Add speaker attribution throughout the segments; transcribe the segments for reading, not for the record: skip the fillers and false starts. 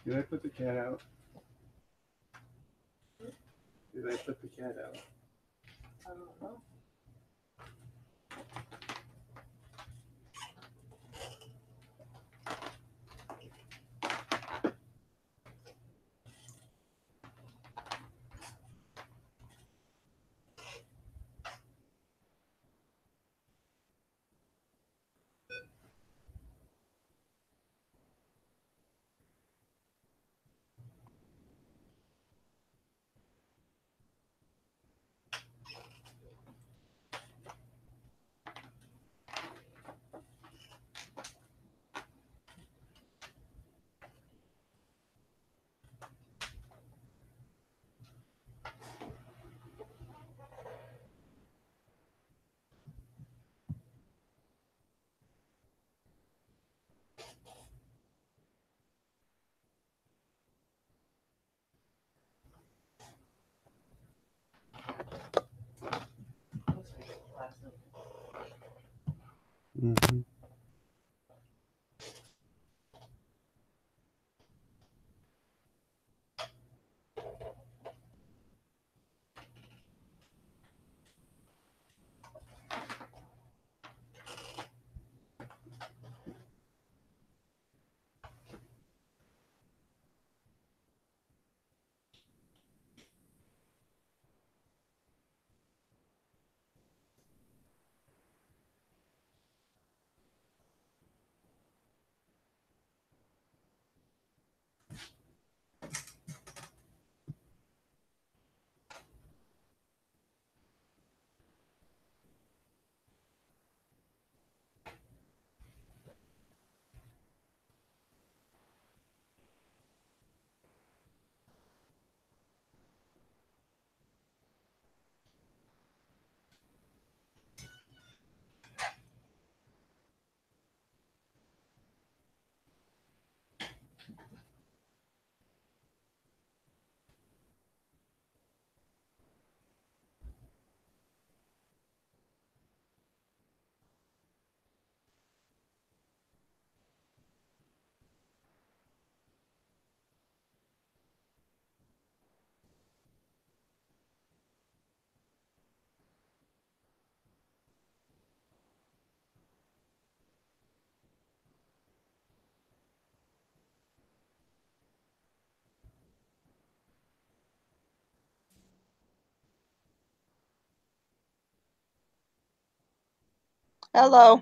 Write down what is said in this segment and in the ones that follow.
Speaker 1: Did I put the cat out? Did I put the cat out?
Speaker 2: I don't know.
Speaker 1: Mm-hmm.
Speaker 2: Hello.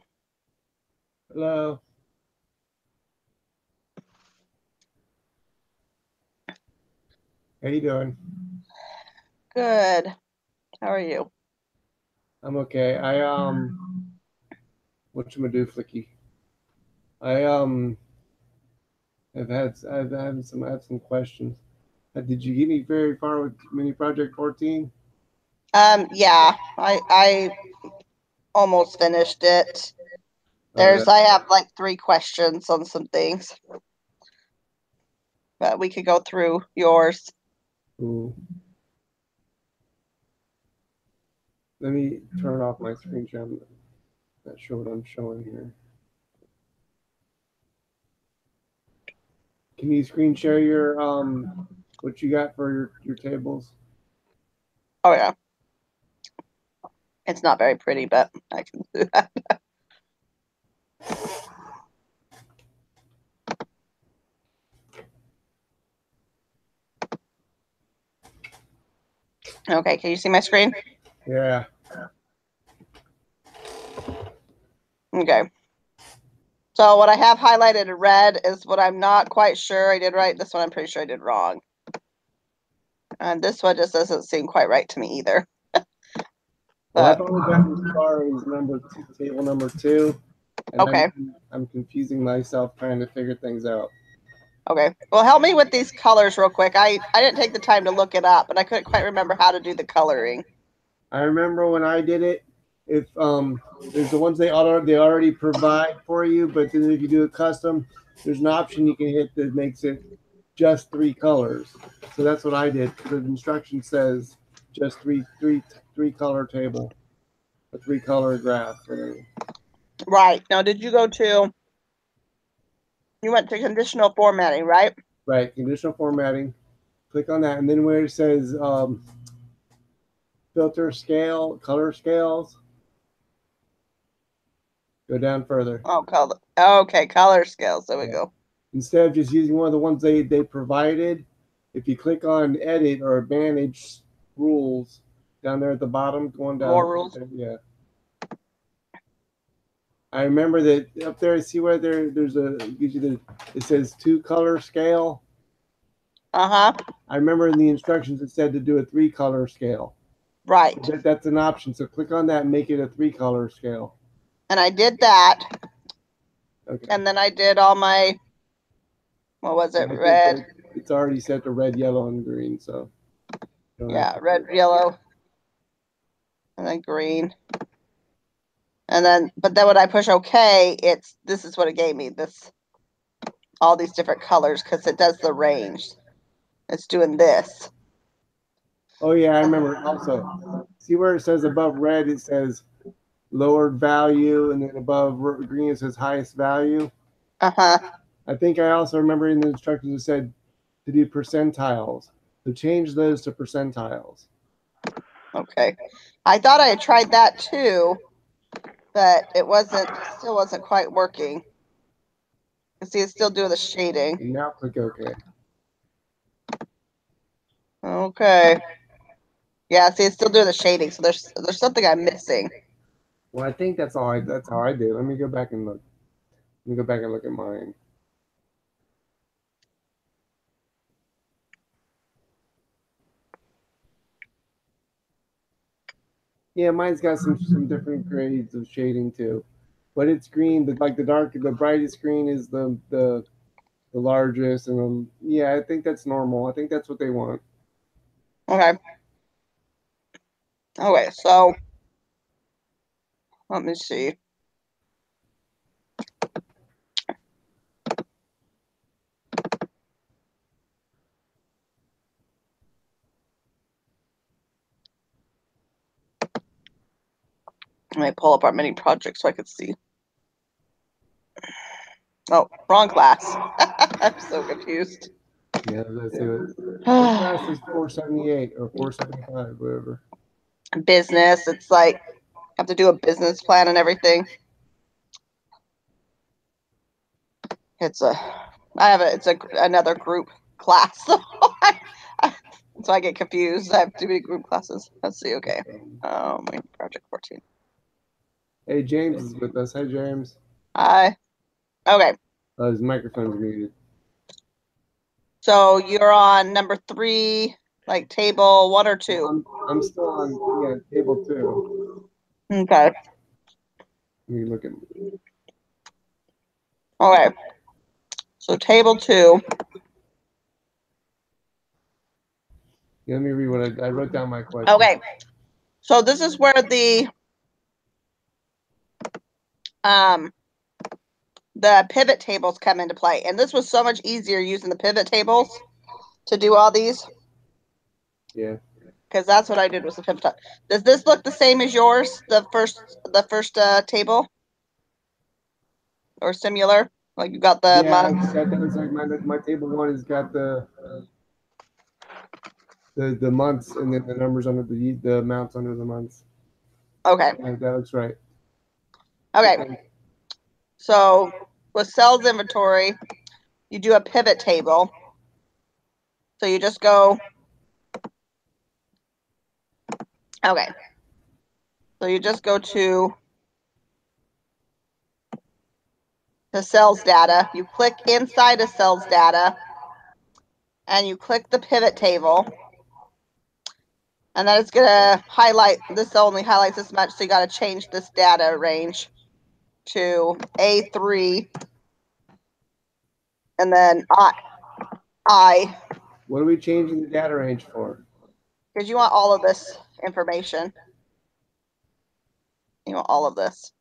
Speaker 1: Hello. How you doing?
Speaker 2: Good. How are you?
Speaker 1: I'm okay. Whatchamado, Flicky? I I have some questions. Did you get me very far with Mini Project 14?
Speaker 2: Yeah, I almost finished it.
Speaker 1: Okay.
Speaker 2: I have like 3 questions on some things, but we could go through yours.
Speaker 1: Ooh. Let me turn off my screen share. I'm not sure what I'm showing here. Can you screen share your what you got for your tables?
Speaker 2: Oh yeah. It's not very pretty, but I can do that. Okay, can you see my screen?
Speaker 1: Yeah.
Speaker 2: Okay. So what I have highlighted in red is what I'm not quite sure I did right. This one I'm pretty sure I did wrong. And this one just doesn't seem quite right to me either.
Speaker 1: Well, I've only gotten as far as table number 2, and
Speaker 2: Okay.
Speaker 1: I'm confusing myself trying to figure things out.
Speaker 2: Okay. Well, help me with these colors real quick. I didn't take the time to look it up, and I couldn't quite remember how to do the coloring.
Speaker 1: I remember when I did it, if there's the ones they already provide for you, but then if you do a custom, there's an option you can hit that makes it just 3 colors. So that's what I did. The instruction says just three color table, a 3-color graph.
Speaker 2: Right. Now, did you go to, you went to conditional formatting, right?
Speaker 1: Right, conditional formatting. Click on that, and then where it says filter scale, color scales, go down further.
Speaker 2: Oh, color. Okay, color scales. There we
Speaker 1: Yeah.
Speaker 2: go.
Speaker 1: Instead of just using one of the ones they provided, if you click on edit or manage rules down there at the bottom, going down.
Speaker 2: More rules.
Speaker 1: Yeah. I remember that up there. See where there's a gives you the it says 2-color scale.
Speaker 2: Uh-huh.
Speaker 1: I remember in the instructions it said to do a 3-color scale.
Speaker 2: Right.
Speaker 1: That's an option. So click on that and make it a 3-color scale.
Speaker 2: And I did that.
Speaker 1: Okay.
Speaker 2: And then I did all my, what was it?
Speaker 1: I think
Speaker 2: Red.
Speaker 1: it's already set to red, yellow, and green. So
Speaker 2: Yeah, red, yellow, and then green. And then, but then when I push OK, this is what it gave me. All these different colors because it does the range. It's doing this.
Speaker 1: Oh yeah, I remember. Also, see where it says above red, it says lowered value, and then above green it says highest value.
Speaker 2: Uh-huh.
Speaker 1: I think I also remember in the instructions it said to do percentiles. So change those to percentiles.
Speaker 2: Okay. I thought I had tried that too, but it still wasn't quite working. You see, it's still doing the shading.
Speaker 1: And now click OK.
Speaker 2: Okay. Yeah, see, it's still doing the shading, so there's something I'm missing.
Speaker 1: Well, I think that's how I did. Let me go back and look. Let me go back and look at mine. Yeah, mine's got some different grades of shading too, but it's green. But like the brightest green is the largest, and yeah, I think that's normal. I think that's what they want.
Speaker 2: Okay. Okay, so let me see. Let me pull up our mini project so I could see. Oh, wrong class. I'm so confused.
Speaker 1: Yeah, let's see what class is 478 or 475, whatever.
Speaker 2: Business. It's like have to do a business plan and everything. It's another group class. So I get confused. I have too many group classes. Let's see. Okay. Project 14.
Speaker 1: Hey, James is with us. Hi, James.
Speaker 2: Hi. Okay.
Speaker 1: His microphone's muted.
Speaker 2: So you're on number 3, like table 1 or 2.
Speaker 1: Well, I'm still on table 2.
Speaker 2: Okay.
Speaker 1: Let me look at.
Speaker 2: Okay. So table 2.
Speaker 1: Yeah, let me read what I wrote down my question.
Speaker 2: Okay. So this is where the pivot tables come into play. And this was so much easier using the pivot tables to do all these.
Speaker 1: Yeah.
Speaker 2: Because that's what I did was the pivot table. Does this look the same as yours? The first table? Or similar? Like you got the months?
Speaker 1: That looks like my table 1 has got the months and then the numbers under the amounts under the months.
Speaker 2: Okay.
Speaker 1: Yeah, that looks right.
Speaker 2: Okay. So with sales inventory, you do a pivot table. So you just go. Okay. So you just go to the sales data. You click inside of sales data and you click the pivot table. And then it's going to highlight, this only highlights this much, so you got to change this data range to A3. And then I.
Speaker 1: What are we changing the data range for?
Speaker 2: Because you want all of this information. You want all of this.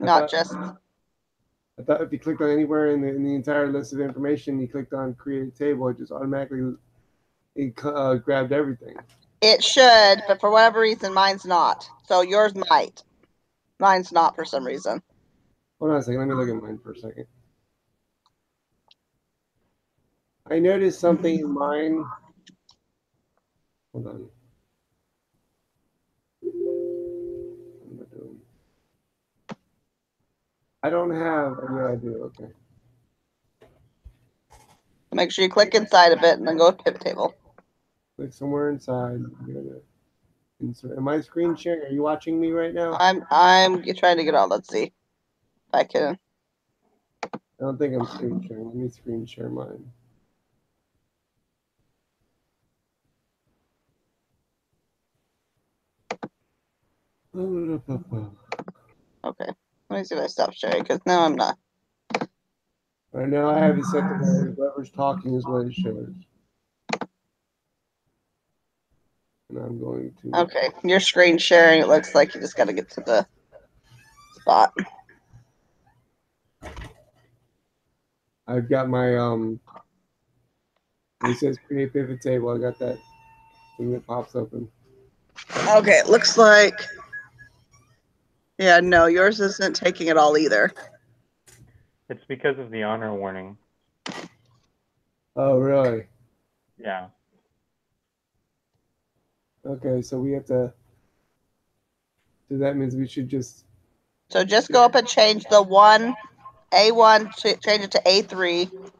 Speaker 2: I
Speaker 1: thought if you clicked on anywhere in the entire list of information, you clicked on create a table, it just automatically grabbed everything.
Speaker 2: It should, but for whatever reason, mine's not. So yours might. Mine's not for some reason.
Speaker 1: Hold on a second. Let me look at mine for a second. I noticed something in mine. Hold on. I don't have. Yeah, I do. Okay.
Speaker 2: Make sure you click inside of it and then go to pivot table.
Speaker 1: Click somewhere inside. Insert. Am I screen sharing? Are you watching me right now?
Speaker 2: I'm trying to get on. Let's see if I can.
Speaker 1: I don't think I'm screen sharing. Let me screen share mine.
Speaker 2: Okay. Let me see if I stop sharing because now I'm not.
Speaker 1: Right now I have it set to where whoever's talking is what it shows. And I'm going to.
Speaker 2: Okay, your screen sharing. It looks like you just got to get to the spot.
Speaker 1: I've got my it says create pivot table. I got that thing that pops open.
Speaker 2: Okay, it looks like. Yeah, no, yours isn't taking it all either.
Speaker 3: It's because of the honor warning.
Speaker 1: Oh, really?
Speaker 3: Yeah.
Speaker 1: Okay, so we have to. So that means we should just.
Speaker 2: So just go up and change the one A1 to change it to A3.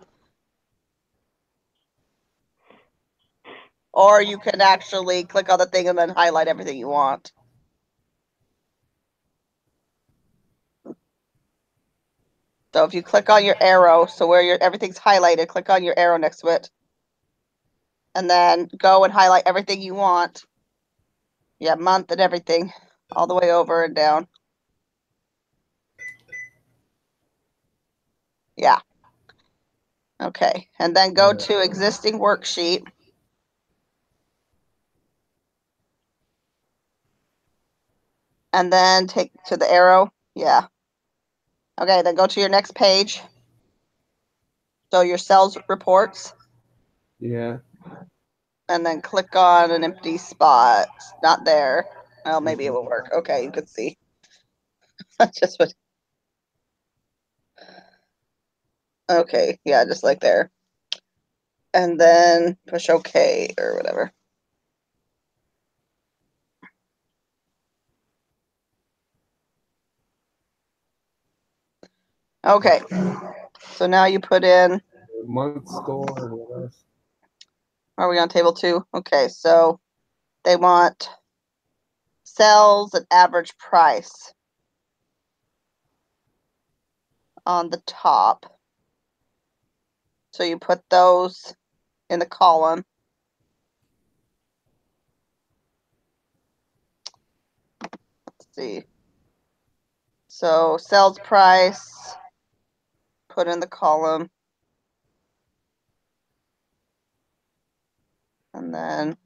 Speaker 2: Or you can actually click on the thing and then highlight everything you want. So if you click on your arrow, so where everything's highlighted, click on your arrow next to it. And then go and highlight everything you want. Yeah, month and everything. All the way over and down. Yeah. Okay. And then go to existing worksheet. And then take to the arrow. Yeah. Okay, then go to your next page. So your sales reports.
Speaker 1: Yeah.
Speaker 2: And then click on an empty spot. Not there. Well, maybe it will work. Okay, you can see. Just what. Okay, yeah, just like there. And then push OK or whatever. Okay, so now you put in.
Speaker 1: Month store and what else?
Speaker 2: Are we on table 2? Okay, so they want sales and average price on the top. So you put those in the column. Let's see. So sales price, put in the column. And then,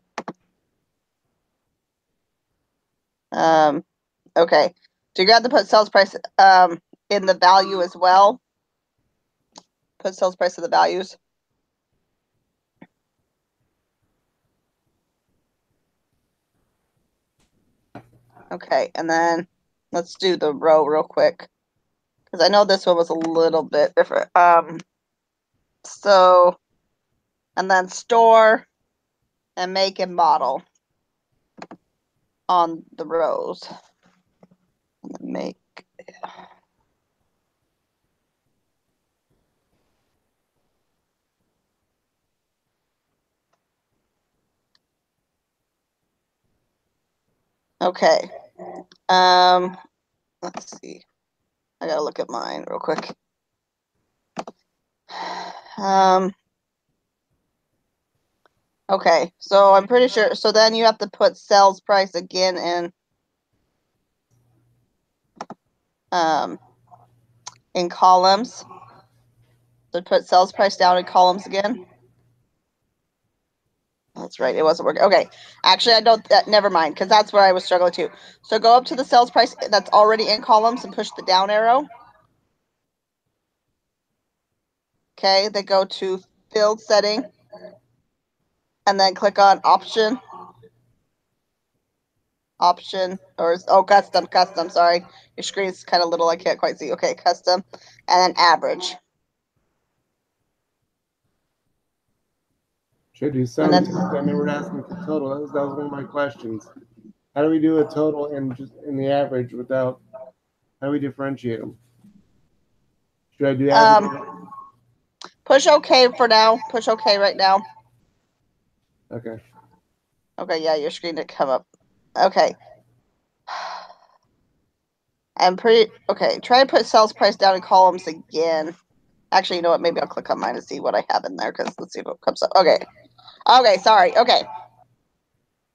Speaker 2: okay. So you got to put sales price in the value as well. Put sales price of the values. Okay, and then let's do the row real quick because I know this one was a little bit different. So, and then store and make and model on the rows. And then make. Okay. Let's see. I gotta look at mine real quick. Okay, so I'm pretty sure. So then you have to put sales price again in columns. So put sales price down in columns again. That's right. It wasn't working. Okay. Actually, I don't. Never mind, because that's where I was struggling too. So go up to the sales price that's already in columns and push the down arrow. Okay. Then go to field setting, and then click on option. Custom. Sorry, your screen's kind of little. I can't quite see. Okay, custom, and then average.
Speaker 1: Should I do some? I remember asking for total. That was one of my questions. How do we do a total and just in the average without? How do we differentiate them? Should I do average?
Speaker 2: Push OK for now. Push OK right now.
Speaker 1: Okay.
Speaker 2: Okay, yeah, your screen didn't come up. Okay. Okay, try and put sales price down in columns again. Actually, you know what? Maybe I'll click on mine to see what I have in there, because let's see what comes up. Okay. Okay, sorry. Okay.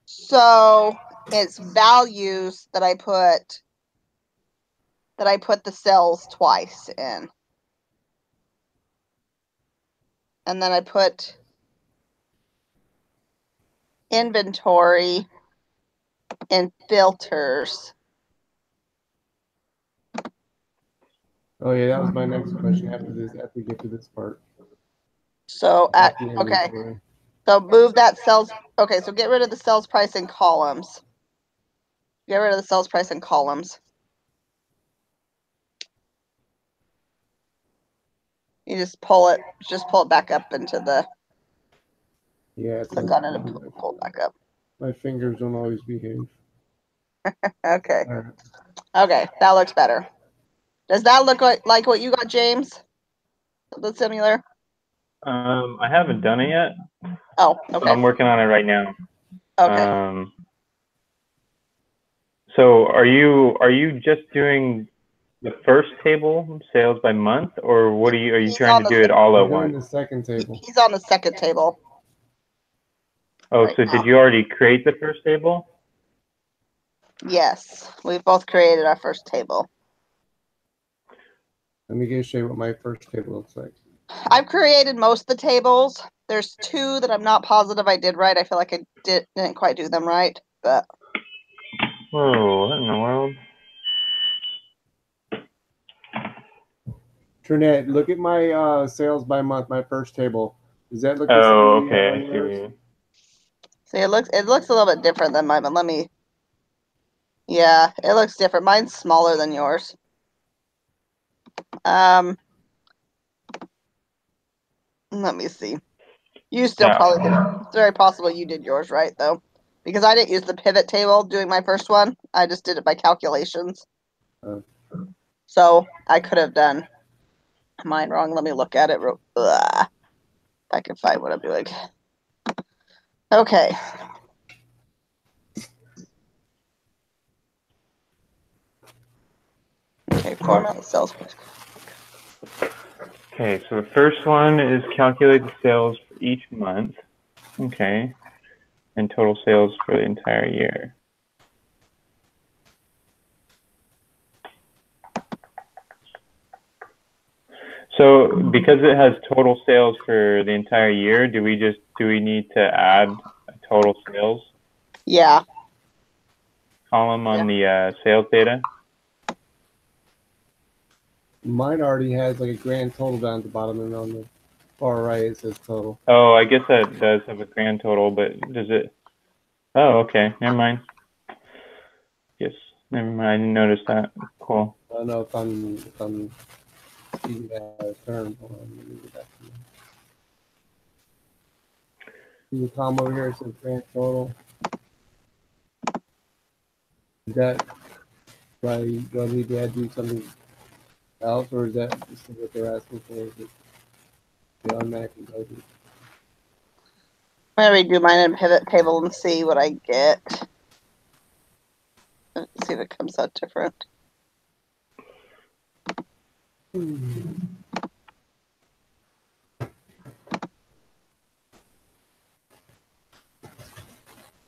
Speaker 2: So it's values that I put the cells twice in. And then I put inventory in filters.
Speaker 1: Oh yeah, that was my next question after we get to this part.
Speaker 2: So okay. So move that cells. Okay, so get rid of the sales price in columns. Get rid of the sales price in columns. You just pull it back up into the.
Speaker 1: Yeah.
Speaker 2: Click on it and pull it back up.
Speaker 1: My fingers don't always behave.
Speaker 2: Okay.
Speaker 1: All right.
Speaker 2: Okay, that looks better. Does that look like what you got, James? The similar?
Speaker 3: I haven't done it yet.
Speaker 2: Oh, okay.
Speaker 3: I'm working on it right now.
Speaker 2: Okay.
Speaker 3: So are you just doing the first table, sales by month, or what are you trying to do it all at once?
Speaker 1: The second table.
Speaker 2: He's on the second table.
Speaker 3: Oh,
Speaker 2: right
Speaker 3: so
Speaker 2: now.
Speaker 3: Did you already create the first table?
Speaker 2: Yes, we've both created our first table.
Speaker 1: Let me show you what my first table looks like.
Speaker 2: I've created most of the tables. There's two that I'm not positive I did right. I feel like I didn't quite do them right, but.
Speaker 3: Whoa, what in the world?
Speaker 1: Trinette, look at my sales by month, my first table. Does that look?
Speaker 3: Oh, okay.
Speaker 2: See, it looks a little bit different than mine, but let me. Yeah, it looks different. Mine's smaller than yours. Let me see. You still probably did. It's very possible you did yours right, though. Because I didn't use the pivot table doing my first one. I just did it by calculations. So I could have done mine wrong. Let me look at it. If I can find what I'm doing. Okay. Okay, format sales price.
Speaker 3: Okay, so the first one is calculate the sales for each month. Okay. And total sales for the entire year. So because it has total sales for the entire year, do we need to add a total sales?
Speaker 2: Yeah.
Speaker 3: Column on the sales data?
Speaker 1: Mine already has like a grand total down at the bottom, and on the far right it says total.
Speaker 3: Oh, I guess that does have a grand total, but does it? Oh, okay. Never mind. Yes, never mind. I didn't notice that. Cool.
Speaker 1: I don't know if I'm speaking that out of turn. Hold on, let me get back to you. See the column over here, it says grand total. Is that right? Do I need to add do something else, or is that just what they're asking for? Is it the automatically does it?
Speaker 2: I'm going to redo mine in pivot table and see what I get. Let's see if it comes out different.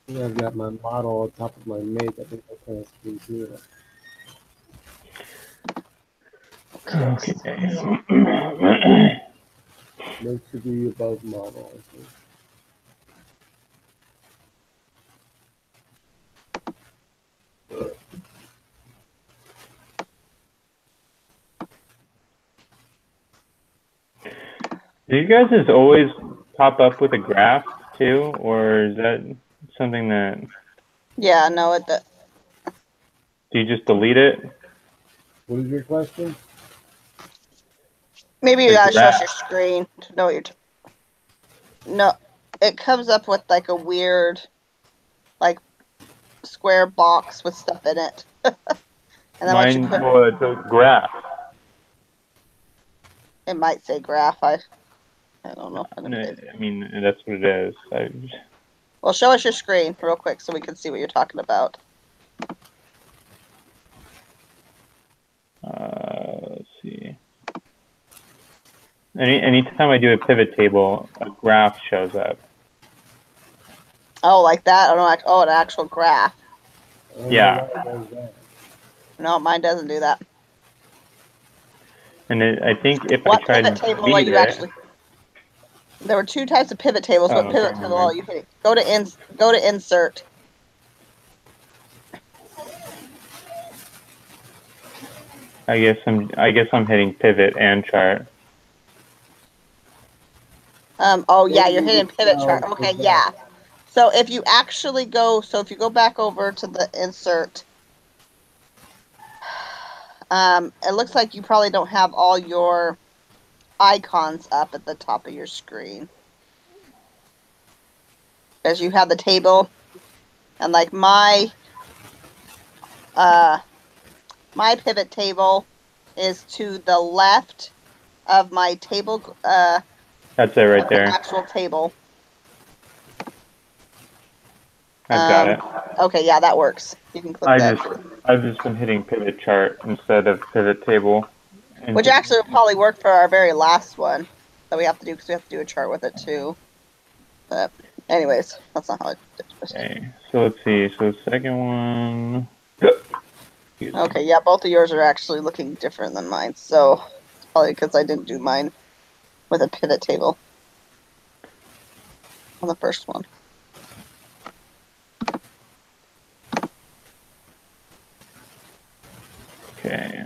Speaker 1: Yeah, I've got my model on top of my make. I think that's kind of screen through it.
Speaker 3: Okay.
Speaker 1: Make should be above model, I think.
Speaker 3: Do you guys just always pop up with a graph too, or is that something that?
Speaker 2: Yeah, no, it.
Speaker 3: Do you just delete it?
Speaker 1: What is your question?
Speaker 2: Maybe you gotta show us your screen to know what you're. No. it comes up with like a weird, like square box with stuff in it. And then once you
Speaker 3: Mine,
Speaker 2: put,
Speaker 3: well, it's a graph.
Speaker 2: it might say graph. I don't know.
Speaker 3: I mean, that's what it is.
Speaker 2: Well, show us your screen real quick so we can see what you're talking about.
Speaker 3: Let's see. Anytime I do a pivot table, a graph shows up.
Speaker 2: Oh, like that? Oh, an actual graph.
Speaker 3: Yeah.
Speaker 2: No, mine doesn't do that.
Speaker 3: And I think if
Speaker 2: What
Speaker 3: I try
Speaker 2: pivot
Speaker 3: to
Speaker 2: table
Speaker 3: read
Speaker 2: are you
Speaker 3: it,
Speaker 2: actually? There were two types of pivot tables. What pivot table are you hitting? Go to insert.
Speaker 3: I guess I'm hitting pivot and chart.
Speaker 2: Oh yeah, you're hitting pivot chart. Okay, yeah. So if you actually go, if you go back over to the insert, it looks like you probably don't have all your icons up at the top of your screen. Because you have the table, and like my pivot table is to the left of my table.
Speaker 3: That's it right there.
Speaker 2: Actual table.
Speaker 3: I've got it.
Speaker 2: Okay, yeah, that works. You can click that.
Speaker 3: I've just been hitting pivot chart instead of pivot table.
Speaker 2: Which actually will probably work for our very last one that we have to do, because we have to do a chart with it too. But anyways, that's not how I did it.
Speaker 3: Okay, so let's see. So the second one.
Speaker 2: Okay, yeah, both of yours are actually looking different than mine. So it's probably because I didn't do mine with a pivot table on the first one.
Speaker 3: Okay.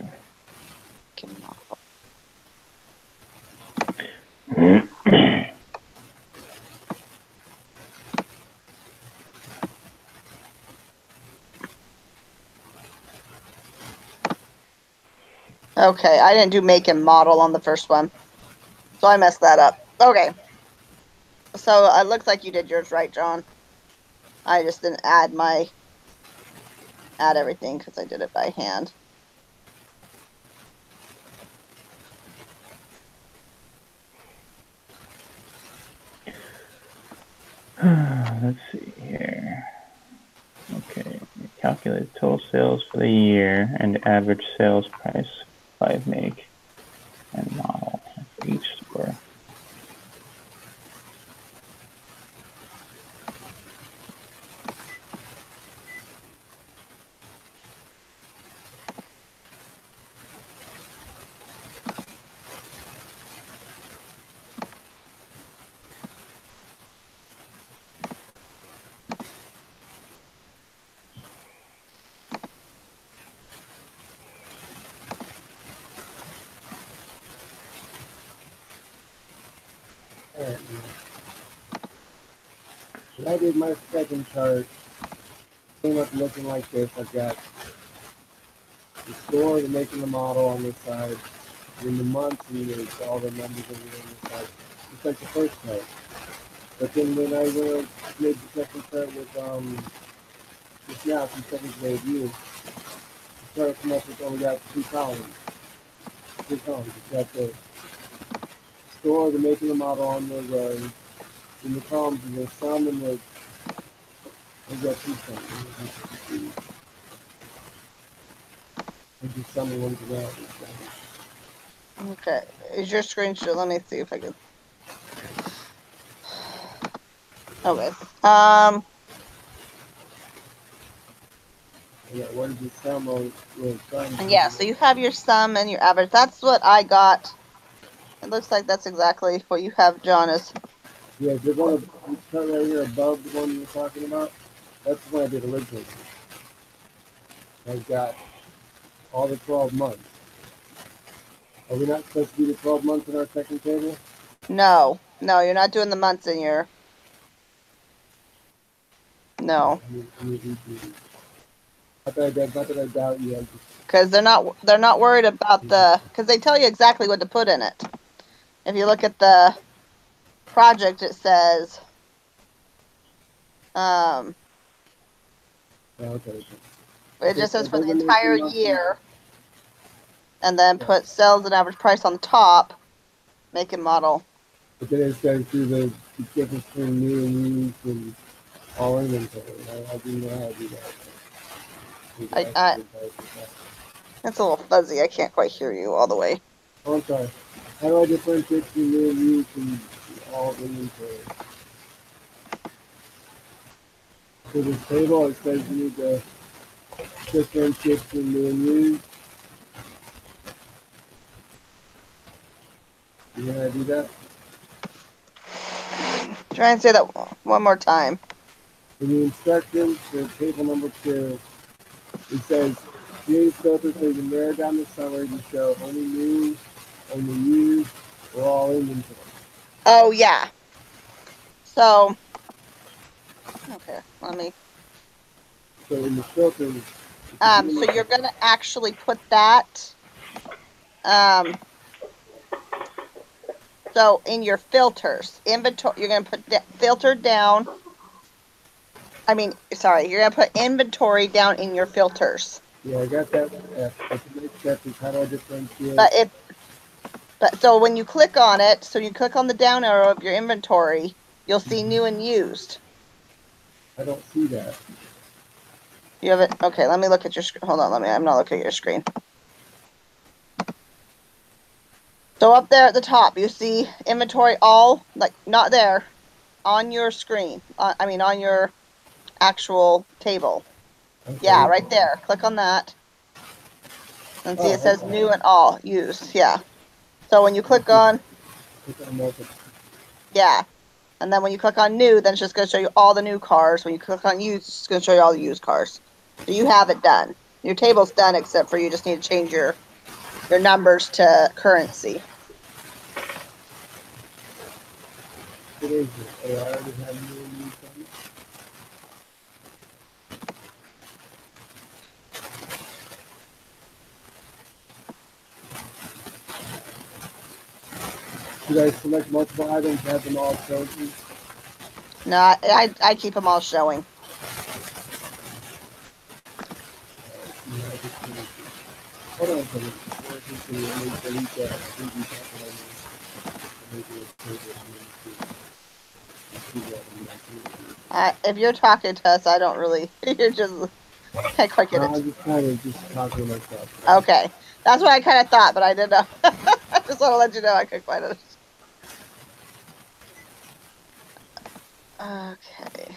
Speaker 2: Okay, I didn't do make and model on the first one, so I messed that up. Okay, so it looks like you did yours right, John. I just didn't add everything because I did it by hand.
Speaker 3: Let's see here. Okay, calculate total sales for the year and average sales price, 5 make, and model for each store.
Speaker 1: When I did my second chart, came up looking like this. I've got the store, the making the model on this side, and the months and years, all the numbers on this side. It's like the first chart. But then when I made the second chart with just now from second grade view, the chart come up with only got two columns. It's got the store, the making the model on the row, in the columns and the sum and the I got two sums. I just summing one together.
Speaker 2: Okay, is your screen share? Let me see if I can. Okay.
Speaker 1: Yeah, what is the sum on
Speaker 2: Yeah, so you have your sum and your average. That's what I got. It looks like that's exactly what you have, John, is.
Speaker 1: Yeah, the one right here above the one you're talking about, that's the one I did originally. I've got all the 12 months. Are we not supposed to do the 12 months in our second table?
Speaker 2: No, you're not doing the months in your. No.
Speaker 1: Not that I doubt you.
Speaker 2: Because they're not worried about because they tell you exactly what to put in it. If you look at the project, it says Um,
Speaker 1: Okay.
Speaker 2: but it just says
Speaker 1: It
Speaker 2: for the
Speaker 1: doesn't
Speaker 2: entire
Speaker 1: mention monthly.
Speaker 2: year, and then
Speaker 1: Yeah.
Speaker 2: put sales and average price on the top, make and model.
Speaker 1: But then it's going through the difference between new and used and all inventory. I do know how to do that.
Speaker 2: It's a little fuzzy. I can't quite hear you all the way.
Speaker 1: Oh, I'm sorry. How do I differentiate between new and used and all inventory? For this table, it says you need to differentiate between new and used. You know how to do that?
Speaker 2: Try and say that one more time.
Speaker 1: In the instructions for table number 2, it says create a filter so you can narrow down the summary to show only new, only used, or all inventory.
Speaker 2: Oh yeah. So okay, let me.
Speaker 1: So in the filters,
Speaker 2: So you're gonna actually put that. So in your filters, inventory, you're gonna put filter down. I mean, sorry, you're gonna put inventory down in your filters.
Speaker 1: yeah, I got that. But the next step is how do I differentiate?
Speaker 2: But so when you click on it, so you click on the down arrow of your inventory, you'll see new and used.
Speaker 1: I don't see that.
Speaker 2: You have it. Okay, let me look at your screen. Hold on, I'm not looking at your screen. So up there at the top, you see inventory all, like not there, on your screen. I mean, on your actual table.
Speaker 1: Okay.
Speaker 2: Yeah, right there. Click on that. And see, it says new and all used. Yeah. So when you click on, yeah. And then when you click on new, then it's just going to show you all the new cars. When you click on used, it's going to show you all the used cars. So you have it done. Your table's done, except for you just need to change your numbers to currency.
Speaker 1: It is. I already have new and used on it. Should I select multiple items, have them all chosen?
Speaker 2: No, I keep them all showing.
Speaker 1: Hold on a second. Let me delete that.
Speaker 2: If you're talking to us, I don't really. You're just. I quite get
Speaker 1: I'm
Speaker 2: it.
Speaker 1: just kind of just talking to myself.
Speaker 2: Okay, that's what I kind of thought, but I didn't know. I just want to let you know I couldn't quite understand. Okay.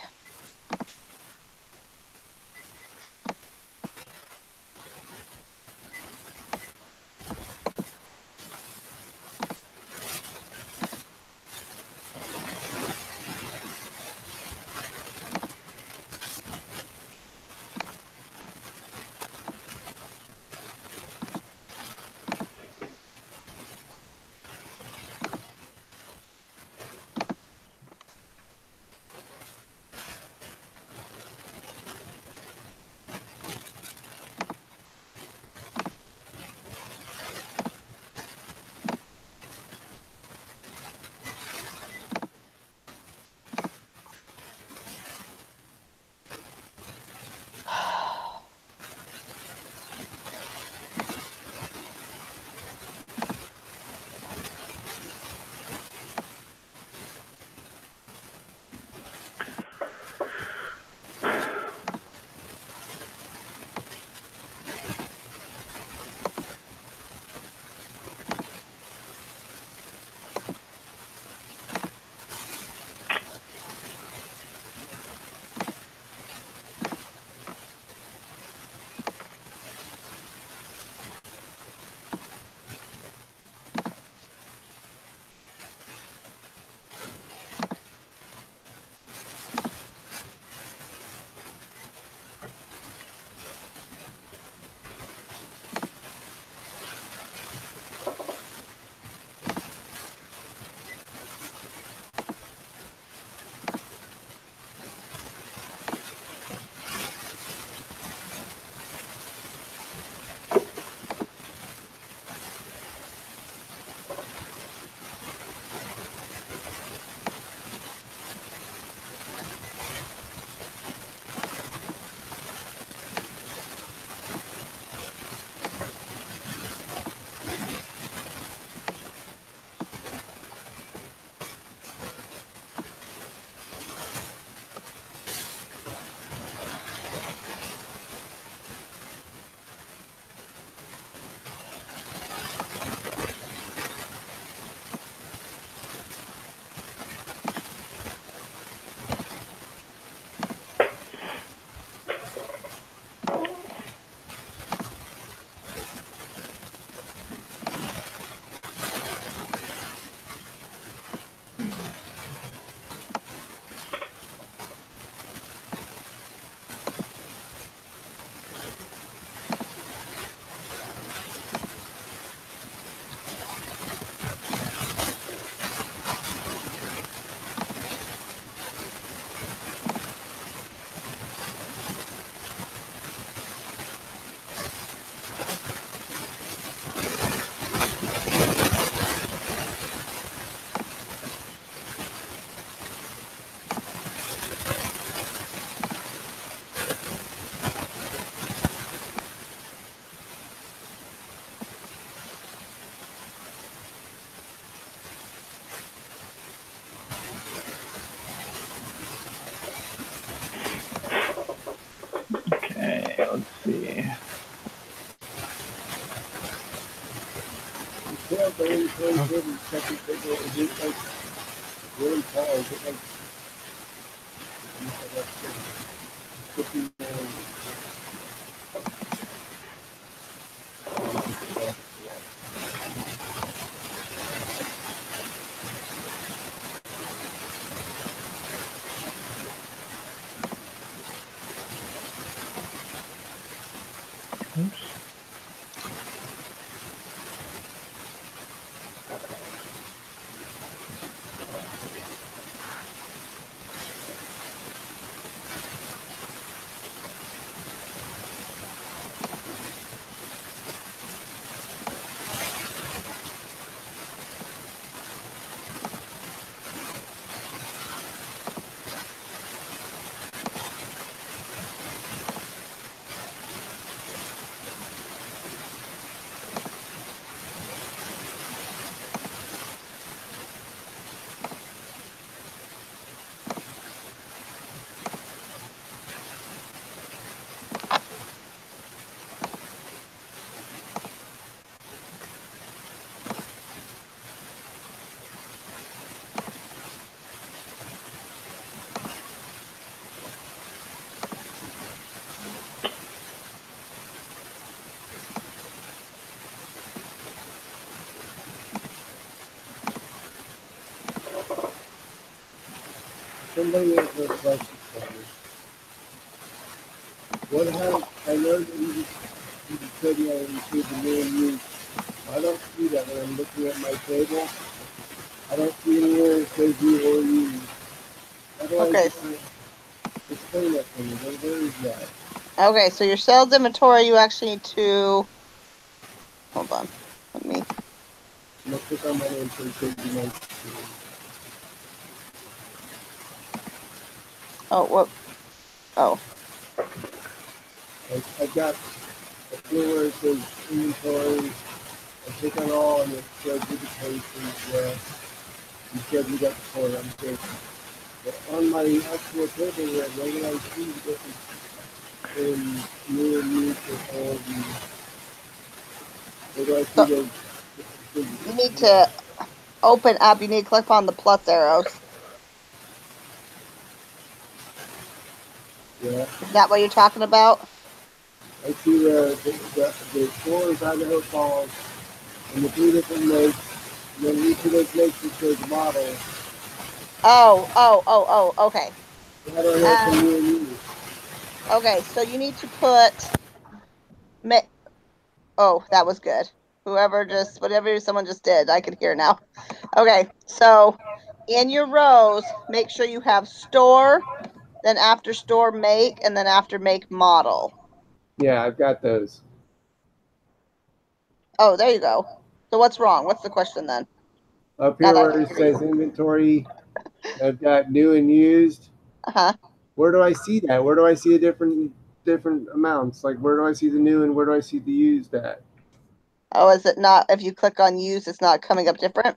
Speaker 3: see.
Speaker 1: Sales by inventory good and second figure is it like really tall? Is it like 59?
Speaker 3: Oops.
Speaker 1: Somebody has a question for me. What how I know that you just said you already see the new and used. I don't see that when I'm looking at my table. I don't see anywhere it says new or used. How do I
Speaker 2: Okay.
Speaker 1: explain that to me? Where is that?
Speaker 2: Okay, so your sales inventory, you actually need to, hold on, let me,
Speaker 1: I'm gonna click on my name so it should be my screen.
Speaker 2: oh, what, oh,
Speaker 1: I've got a field where it says inventory. I click on all and it shows you the cases. You said you got the folder. I'm good. But on my actual table here, where do I see the difference in new and used for all of these? Where do I see
Speaker 2: so
Speaker 1: those?
Speaker 2: you need to open up, you need to click on the plus arrows.
Speaker 1: Yeah,
Speaker 2: Is that what you're talking about?
Speaker 1: I see the stores Idaho Falls and the three different makes. And then each of those makes it says model.
Speaker 2: Oh, okay.
Speaker 1: How do I have some
Speaker 2: Um,
Speaker 1: new and used?
Speaker 2: okay, so you need to put, oh, that was good. Whatever someone just did, I can hear now. Okay, so in your rows, make sure you have store, then after store make, and then after make model.
Speaker 1: Yeah, I've got those.
Speaker 2: Oh, there you go. So what's wrong? What's the question then?
Speaker 1: Up
Speaker 2: Now
Speaker 1: here
Speaker 2: that I
Speaker 1: where
Speaker 2: can
Speaker 1: it
Speaker 2: hear you.
Speaker 1: says inventory, I've got new and used.
Speaker 2: Uh-huh.
Speaker 1: Where do I see that? Where do I see the different amounts? Like where do I see the new and where do I see the used at?
Speaker 2: Oh, is it not, if you click on use, it's not coming up different?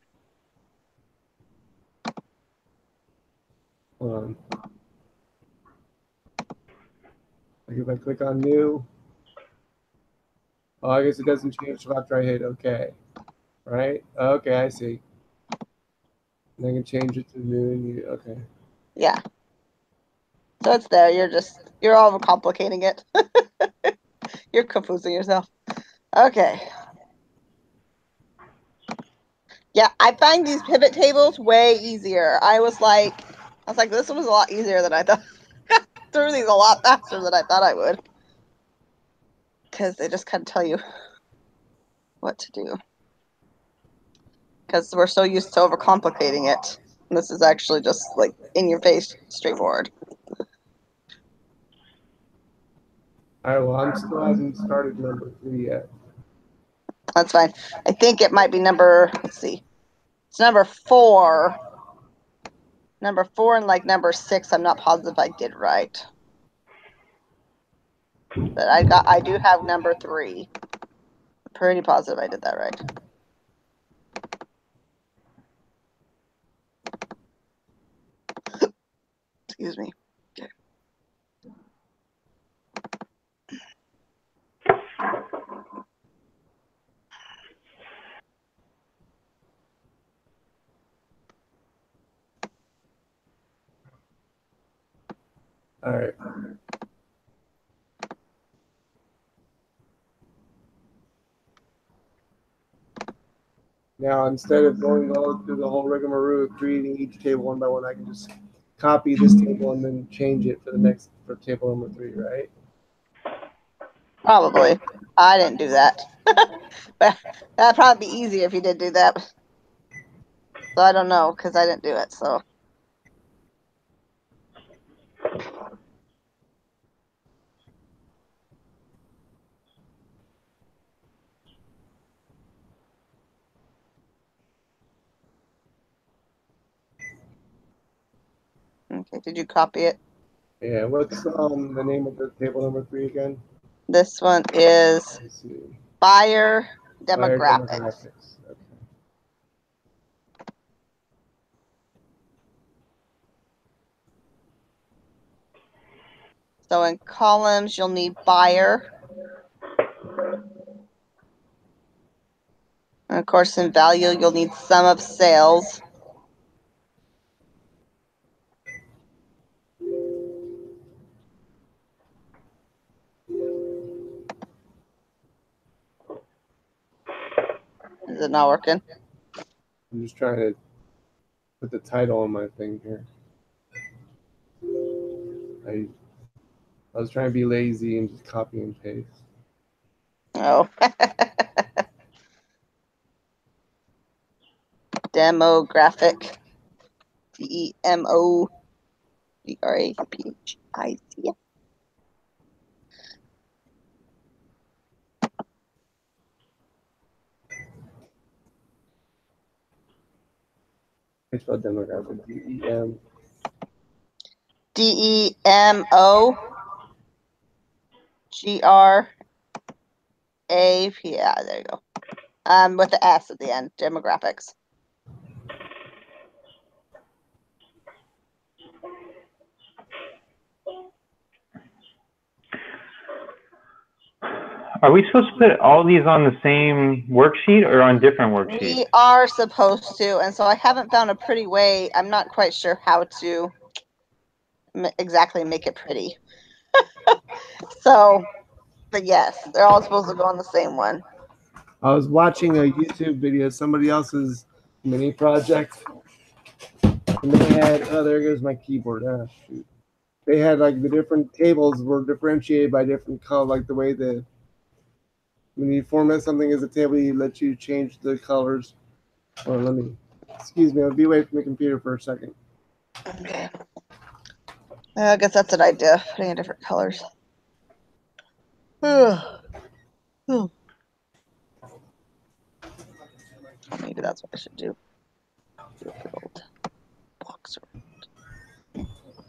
Speaker 1: Hold on. Like if I click on new, oh, I guess it doesn't change till after I hit OK. Right? Okay, I see. And I can change it to new and new. Okay.
Speaker 2: Yeah. So it's there. You're all complicating it. You're confusing yourself. Okay. Yeah, I find these pivot tables way easier. I was like, this was a lot easier than I thought. Through these a lot faster than I thought I would. Because they just kind of tell you what to do. Because we're so used to overcomplicating it. And this is actually just like in your face, straightforward.
Speaker 1: All right, well, I'm still haven't started number 3 yet.
Speaker 2: That's fine. I think it might be number, let's see. It's number 4. Number 4 and like number 6, I'm not positive I did right. But I do have number 3. Pretty positive I did that right. Excuse me. Okay.
Speaker 1: All right. Now, instead of going all through the whole rigmarole of creating each table one by one, I can just copy this table and then change it for the next for table number 3, right?
Speaker 2: Probably. I didn't do that. But that'd probably be easier if you did do that. So I don't know because I didn't do it. So. Okay, did you copy it?
Speaker 1: Yeah. What's the name of the table number 3 again?
Speaker 2: This one is
Speaker 1: Let's see.
Speaker 2: buyer
Speaker 1: Buyer
Speaker 2: demographics.
Speaker 1: demographics. Okay.
Speaker 2: So in columns, you'll need buyer. And of course, in value, you'll need sum of sales. Is it not working?
Speaker 1: I'm just trying to put the title on my thing here. I was trying to be lazy and just copy and paste.
Speaker 2: Oh. Demographic. DEMOGRAPHIC.
Speaker 1: I spelled demographic. D-E-M.
Speaker 2: DEMOGRAP. Yeah, there you go. With the S at the end. Demographics.
Speaker 3: Are we supposed to put all these on the same worksheet or on different worksheets?
Speaker 2: We are supposed to, and so I haven't found a pretty way. I'm not quite sure how to exactly make it pretty. So, but yes, they're all supposed to go on the same one.
Speaker 1: I was watching a YouTube video, somebody else's mini project, and they had, oh, there goes my keyboard. Ah, shoot. They had like the different tables were differentiated by different color, like the way when you format something as a table, you let you change the colors. Or let me, excuse me, I'll be away from the computer for a second.
Speaker 2: Okay. I guess that's an idea, putting in different colors. Maybe that's what I should do. Do a build box.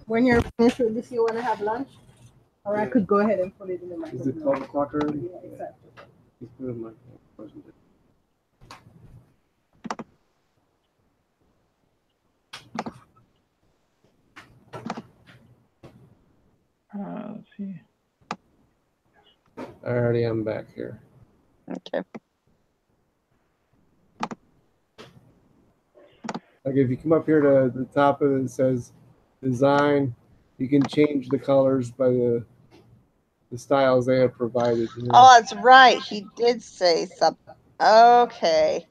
Speaker 4: When you're finished with this, you want to have lunch? Or I could go ahead and put it in the
Speaker 1: Is
Speaker 4: microwave.
Speaker 1: it 12 o'clock already?
Speaker 4: Yeah, exactly.
Speaker 1: Just put it in my wasn't it?
Speaker 3: Let's see.
Speaker 1: I already am back here.
Speaker 2: Okay.
Speaker 1: Like if you come up here to the top of it, it says design. You can change the colors by the styles they have provided. You know?
Speaker 2: Oh, that's right. He did say something. Okay.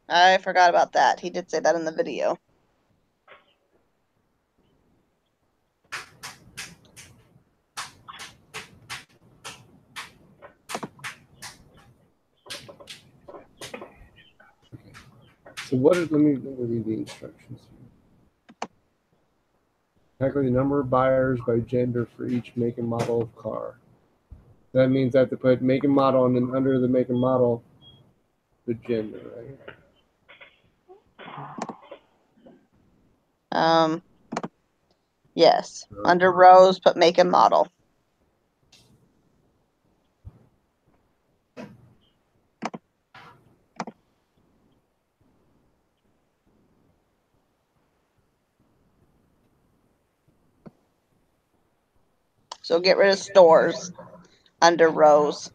Speaker 2: I forgot about that. He did say that in the video.
Speaker 1: So what is? Let me read the instructions here. Calculate the number of buyers by gender for each make and model of car. That means I have to put make and model, and then under the make and model, the gender, right?
Speaker 2: Yes. Under rows, put make and model. So get rid of stores under rows.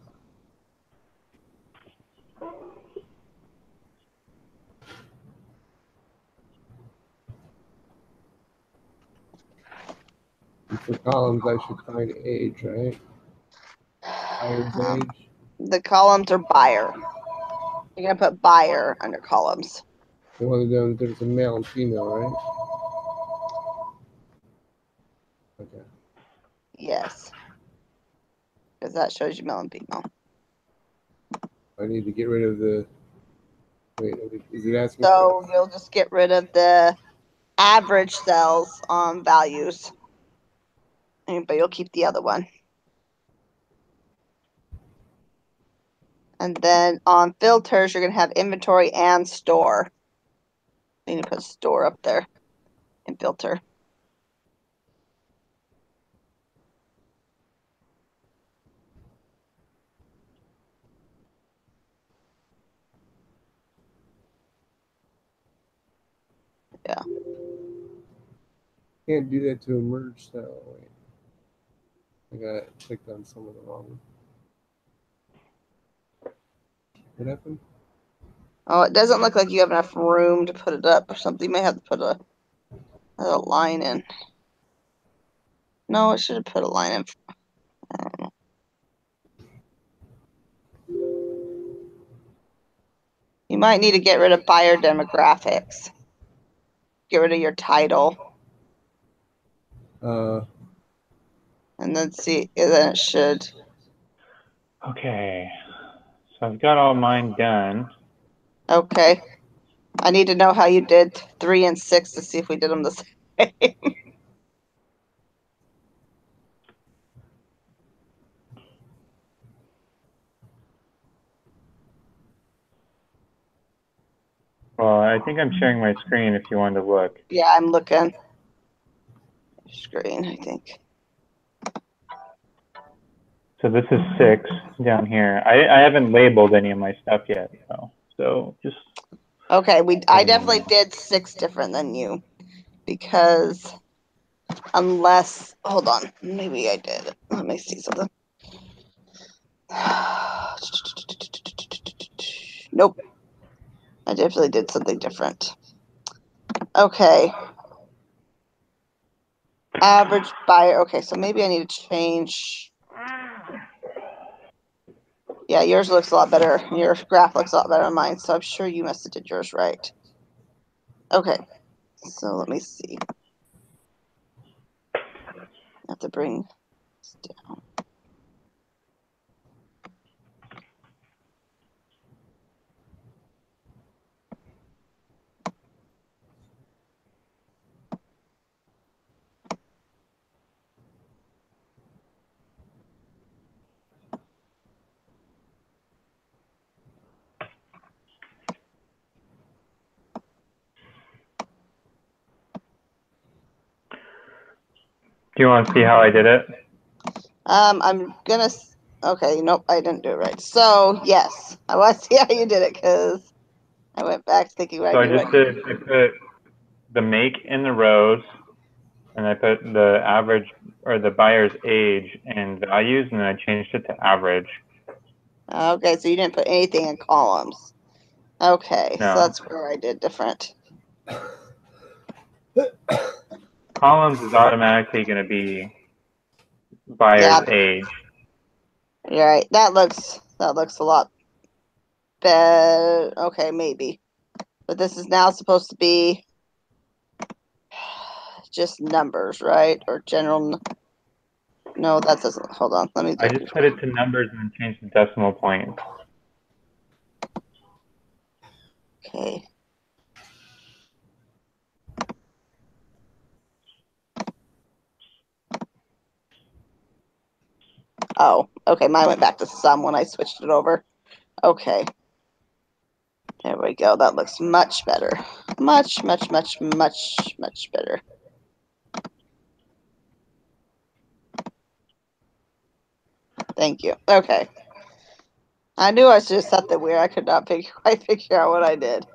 Speaker 1: columns, I should find age, right? Buyer's age.
Speaker 2: The columns are buyer. You're gonna put buyer under columns.
Speaker 1: The one of them, there's a male and female, right? Okay.
Speaker 2: Yes. Because that shows you male and female.
Speaker 1: I need to get rid of the. Wait, is it asking
Speaker 2: So you'll just get rid of the average cells on values. But you'll keep the other one. And then on filters, you're going to have inventory and store. You need to put store up there in filter. Yeah.
Speaker 1: Can't do that to a merge cell. Wait. I got clicked on some of the wrong one. What happened?
Speaker 2: Oh, it doesn't look like you have enough room to put it up or something. You may have to put a line in. No, it should have put a line in. I don't know. You might need to get rid of buyer demographics. Get rid of your title. And then see, then it should.
Speaker 3: Okay. So I've got all mine done.
Speaker 2: Okay. I need to know how you did 3 and 6 to see if we did them the same.
Speaker 3: Well, I think I'm sharing my screen if you want to look.
Speaker 2: Yeah, I'm looking. Screen, I think.
Speaker 3: So this is 6 down here. I haven't labeled any of my stuff yet, though. So just.
Speaker 2: Okay, I definitely did 6 different than you, because unless, hold on, maybe I did. Let me see something. Nope, I definitely did something different. Okay. Average buyer. Okay, so maybe I need to change. Yeah, yours looks a lot better. Your graph looks a lot better than mine, so I'm sure you must have did yours right. Okay, so let me see. I have to bring this down.
Speaker 3: Do you want to see how I did it?
Speaker 2: I'm gonna. Okay, nope, I didn't do it right. So yes, I want to see how you did it because I went back thinking what
Speaker 3: So
Speaker 2: I
Speaker 3: I
Speaker 2: did
Speaker 3: just
Speaker 2: right.
Speaker 3: I put the make in the rows, and I put the average or the buyer's age and values, and then I changed it to average.
Speaker 2: Okay, so you didn't put anything in columns. Okay,
Speaker 3: No.
Speaker 2: so that's where I did different.
Speaker 3: Columns is automatically going to be buyer's age.
Speaker 2: You're right. That looks a lot better. Okay, maybe. But this is now supposed to be just numbers, right? Or general. No, that doesn't. Hold on. Let me.
Speaker 3: I just put it to numbers and then changed the decimal point.
Speaker 2: Okay. Oh, okay. Mine went back to sum when I switched it over. Okay. There we go. That looks much better. Much, much, much, much, much better. Thank you. Okay. I knew I should have set that weird. I could not quite figure out what I did.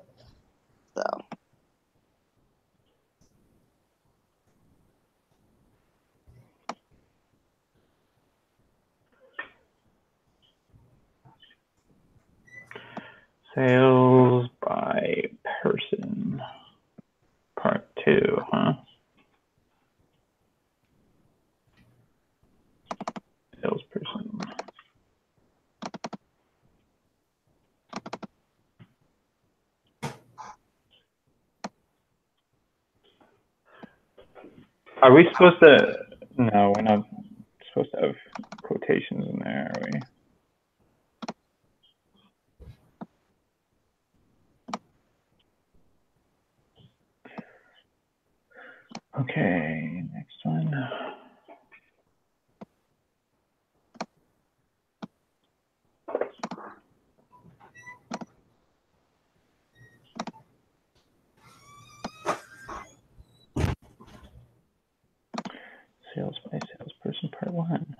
Speaker 2: So.
Speaker 3: Sales by person, part 2, huh? Are we supposed to? No, we're not supposed to have quotations in there, are we? Okay, next one. Sales by salesperson part 1.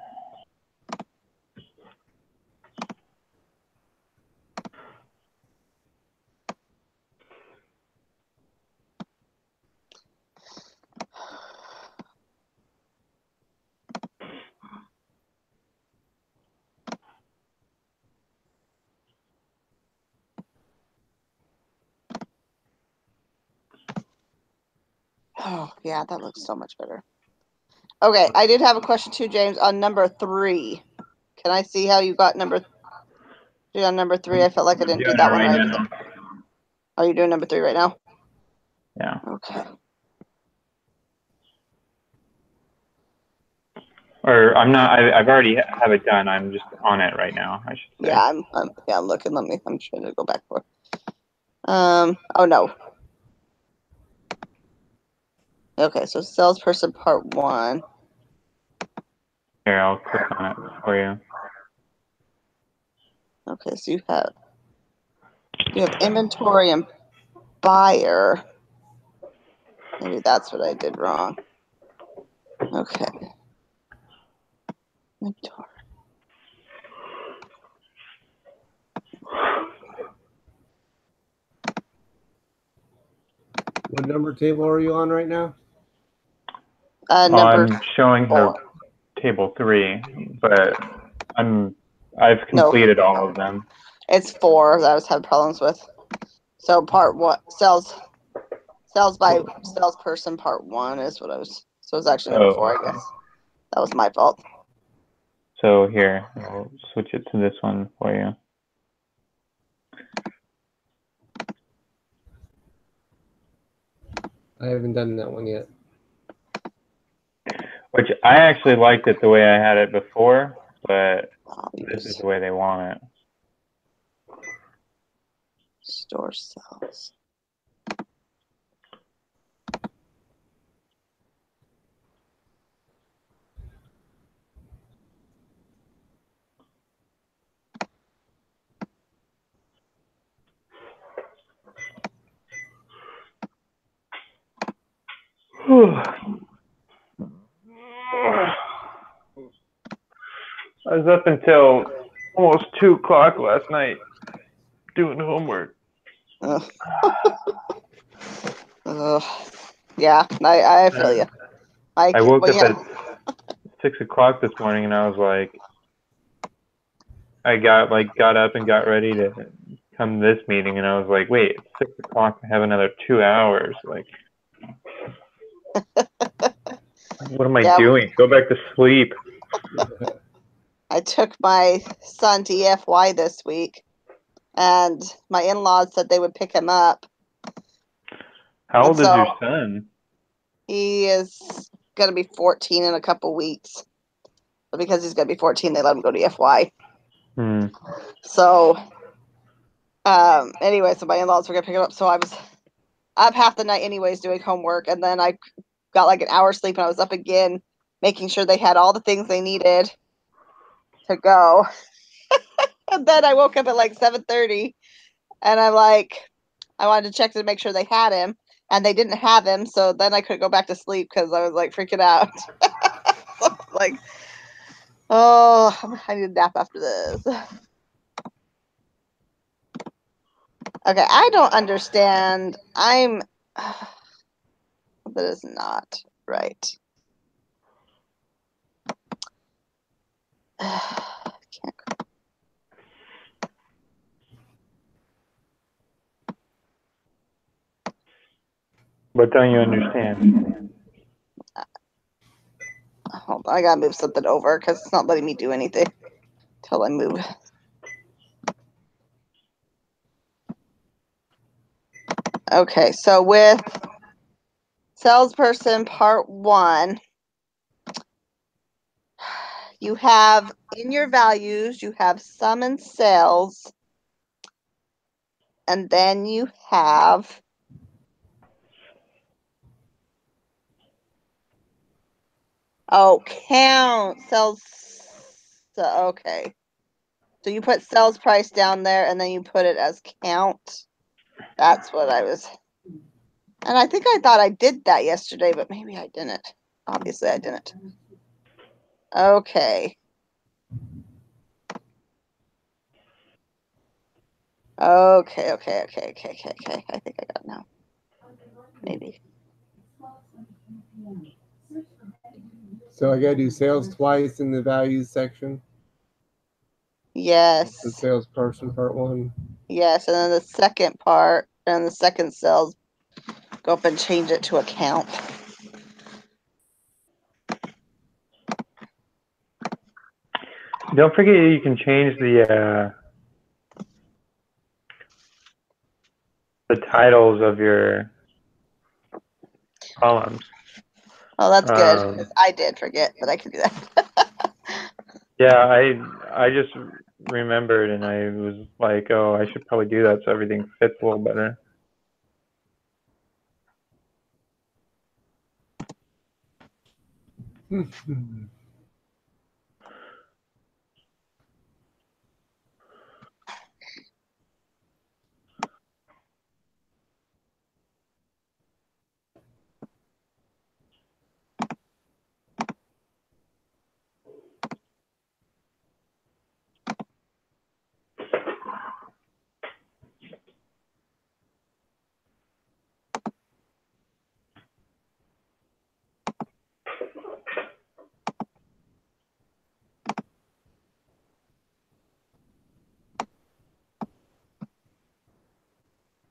Speaker 2: Oh, yeah, that looks so much better. Okay, I did have a question too, James, on number 3. Can I see how you got number 3 on number 3? I felt like I didn't do that one right.
Speaker 3: Now.
Speaker 2: Are you doing number 3 right now?
Speaker 3: Yeah.
Speaker 2: Okay.
Speaker 3: Or I'm not. I've already have it done. I'm just on it right now, I should say.
Speaker 2: Yeah, I'm looking. I'm trying to go back for. Oh no. Okay, so salesperson part 1.
Speaker 3: Here, I'll click on it for you.
Speaker 2: Okay, so you have inventory and buyer. Maybe that's what I did wrong. Okay. Inventory.
Speaker 1: What number table are you on right now?
Speaker 2: Number
Speaker 3: I'm showing her
Speaker 2: 4.
Speaker 3: table 3, but I've completed all of them.
Speaker 2: It's 4 that I was having problems with. So part 1 sales by salesperson part 1 is what I was. So it's actually number 4,
Speaker 3: okay.
Speaker 2: I guess. That was my fault.
Speaker 3: So here, I'll switch it to this one for you.
Speaker 1: I haven't done that one yet.
Speaker 3: Which I actually liked it the way I had it before, but this is the way they want it.
Speaker 2: Store sales.
Speaker 3: I was up until almost 2 o'clock last night doing homework.
Speaker 2: Yeah, I feel you.
Speaker 3: I woke up at 6 o'clock this morning and I was like, I got up and got ready to come to this meeting and I was like, wait, it's 6 o'clock. I have another 2 hours. Like, what am I doing? Go back to sleep.
Speaker 2: I took my son to EFY this week, and my in-laws said they would pick him up.
Speaker 3: How old is your son?
Speaker 2: He is going to be 14 in a couple weeks. But because he's going to be 14, they let him go to EFY. So, anyway, so my in-laws were going to pick him up. So I was up half the night anyways doing homework, and then I got like an hour sleep, and I was up again making sure they had all the things they needed to go. And then I woke up at like 7:30, and I'm like, I wanted to check to make sure they had him, and they didn't have him. So then I couldn't go back to sleep because I was like freaking out. So, like, oh, I need a nap after this. Okay, I don't understand. That is not right. Can't.
Speaker 3: What don't you understand?
Speaker 2: Hold on, I gotta move something over because it's not letting me do anything until I move. Okay, so with salesperson part 1. You have in your values, you have sum and sales, and then you have count sales. So, okay. So you put sales price down there and then you put it as count. That's what I was. And I think I thought I did that yesterday, but maybe I didn't. Obviously, I didn't. Okay. Okay. I think I got it now. Maybe.
Speaker 1: So I gotta do sales twice in the values section.
Speaker 2: Yes.
Speaker 1: The salesperson part 1.
Speaker 2: Yes, and then the second part and the second cells, go up and change it to a count.
Speaker 3: Don't forget you can change the titles of your columns.
Speaker 2: Oh, that's good. 'Cause I did forget, but I can do that.
Speaker 3: Yeah, I just remembered and I was like, oh, I should probably do that so everything fits a little better.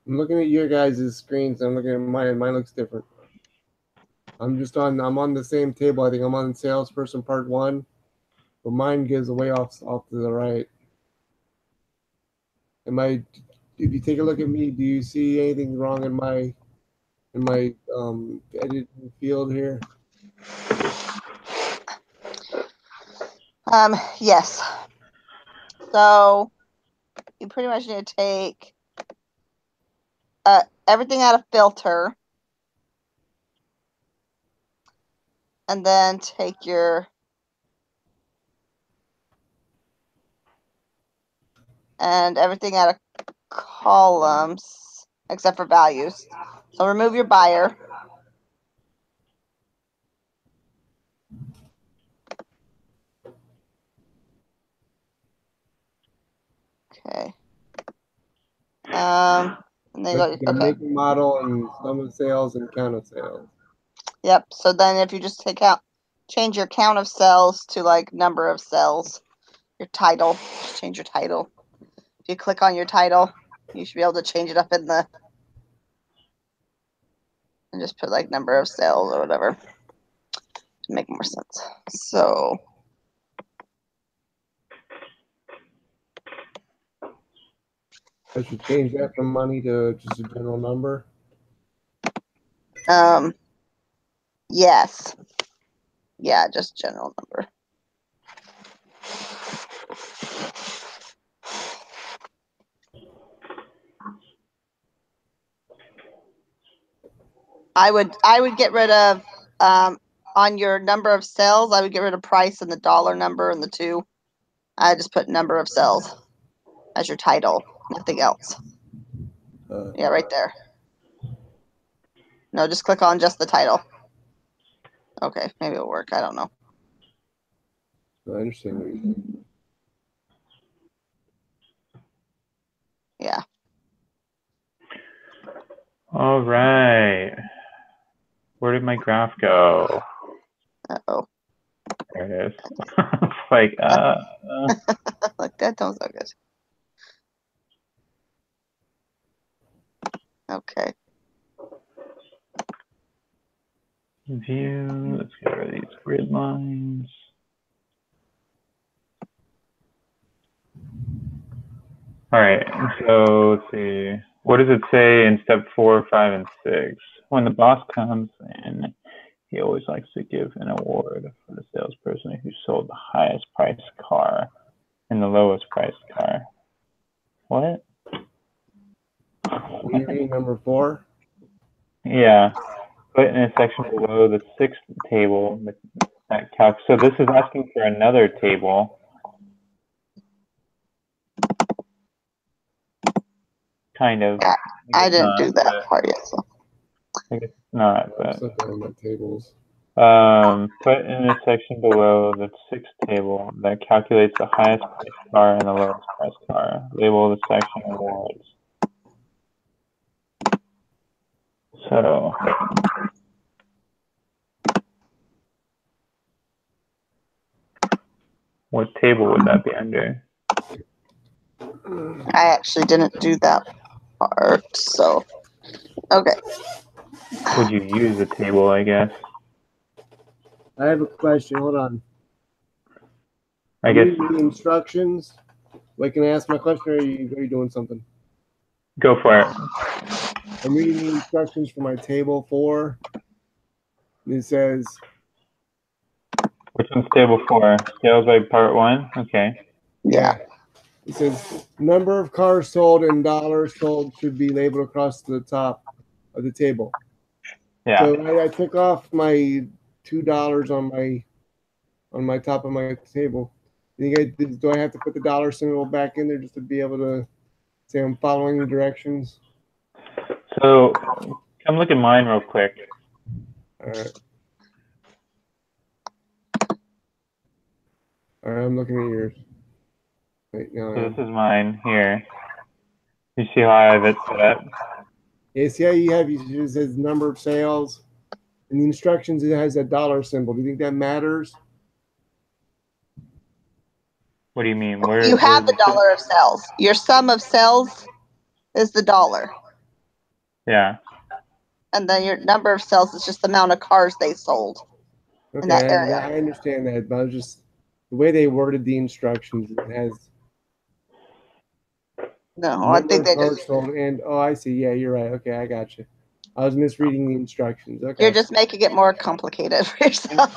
Speaker 1: I'm looking at your guys' screens. I'm looking at mine. Mine looks different. I'm on the same table. I think I'm on salesperson part 1, but mine gives away off to the right. If you take a look at me, do you see anything wrong in my editing field here?
Speaker 2: Yes. So you pretty much need to take everything out of filter, and then take your everything out of columns except for values. So remove your buyer. Okay. And then
Speaker 1: Like
Speaker 2: go. Okay.
Speaker 1: make, model, and sum of sales and count of sales.
Speaker 2: Yep. So then if you just change your count of cells to like number of cells, your title, change your title. If you click on your title, you should be able to change it up in the, and just put like number of cells or whatever to make more sense. So
Speaker 1: I should change that from money to just a general number.
Speaker 2: yes. Yeah, just general number. I would get rid of on your number of cells, I would get rid of price and the dollar number and the 2. I just put number of cells as your title, nothing else. Yeah, right there. No, just click on just the title. Okay, maybe it'll work. I don't know.
Speaker 1: I understand what you're saying.
Speaker 2: Yeah.
Speaker 3: All right. Where did my graph go?
Speaker 2: Uh-oh.
Speaker 3: There it is. It's like,
Speaker 2: Like that don't sound good. Okay.
Speaker 3: View. Let's get rid of these grid lines. All right. So let's see. What does it say in step 4, 5, and 6? When the boss comes in, he always likes to give an award for the salesperson who sold the highest priced car and the lowest priced car. What?
Speaker 1: You reading number 4?
Speaker 3: Yeah. Put in a section below the 6th table that calc. So this is asking for another table. Kind of.
Speaker 2: Yeah, I didn't
Speaker 3: not,
Speaker 2: do that part yet. So.
Speaker 3: I guess not,
Speaker 1: I'm
Speaker 3: but
Speaker 1: looking at my tables.
Speaker 3: put in a section below the 6th table that calculates the highest priced car and the lowest priced car. Label the section awards. So what table would that be under?
Speaker 2: I actually didn't do that part. So, okay.
Speaker 3: Would you use the table, I guess?
Speaker 1: I have a question. Hold on.
Speaker 3: I
Speaker 1: I'm
Speaker 3: guess
Speaker 1: reading the instructions. Like, can I ask my question, or are you doing something?
Speaker 3: go for it.
Speaker 1: I'm reading the instructions for my table 4. And it says,
Speaker 3: Which one's table 4? Sales by part 1? Okay.
Speaker 2: Yeah.
Speaker 1: It says number of cars sold and dollars sold should be labeled across the top of the table.
Speaker 3: Yeah.
Speaker 1: So I took off my $2 on my top of my table. Do I have to put the dollar symbol back in there just to be able to say I'm following the directions?
Speaker 3: So come look at mine real quick.
Speaker 1: All right. All right, I'm looking at yours. Wait, now
Speaker 3: So this is mine here. You see how I have it set up?
Speaker 1: yeah, see how it says number of sales? In the instructions, it has that dollar symbol. Do you think that matters?
Speaker 3: What do you mean?
Speaker 2: You have the dollar of sales. Your sum of sales is the dollar.
Speaker 3: Yeah.
Speaker 2: And then your number of sales is just the amount of cars they sold in that
Speaker 1: Okay,
Speaker 2: area.
Speaker 1: I understand that, but I was just the way they worded the instructions. It has
Speaker 2: No, I think they
Speaker 1: cars
Speaker 2: just
Speaker 1: sold, and oh, I see. Yeah, you're right. Okay, I got you. I was misreading the instructions. Okay.
Speaker 2: you're just making it more complicated for yourself.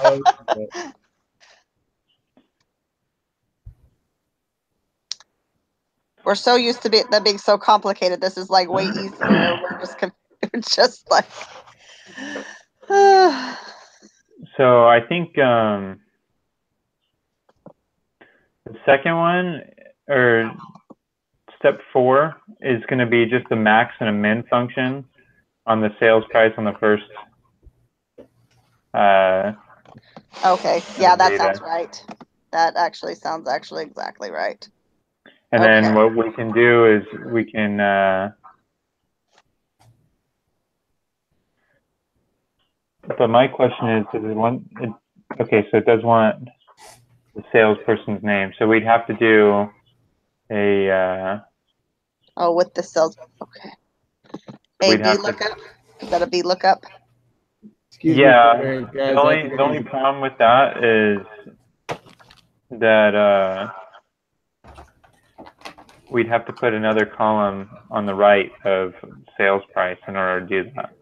Speaker 2: We're so used to them being so complicated. This is like way easier. We're just like.
Speaker 3: So I think the second one, or step 4, is going to be just a max and a min function on the sales price on the first.
Speaker 2: Okay, yeah, that sounds right. That actually sounds exactly right.
Speaker 3: And then what we can do is we can but my question is, does it want it, okay, so it does want the salesperson's name. So we'd have to do a
Speaker 2: with the sales, okay. A B lookup? Is that a B lookup?
Speaker 1: Excuse
Speaker 3: me,
Speaker 1: guys.
Speaker 3: The only problem with that is that we'd have to put another column on the right of sales price in order to do that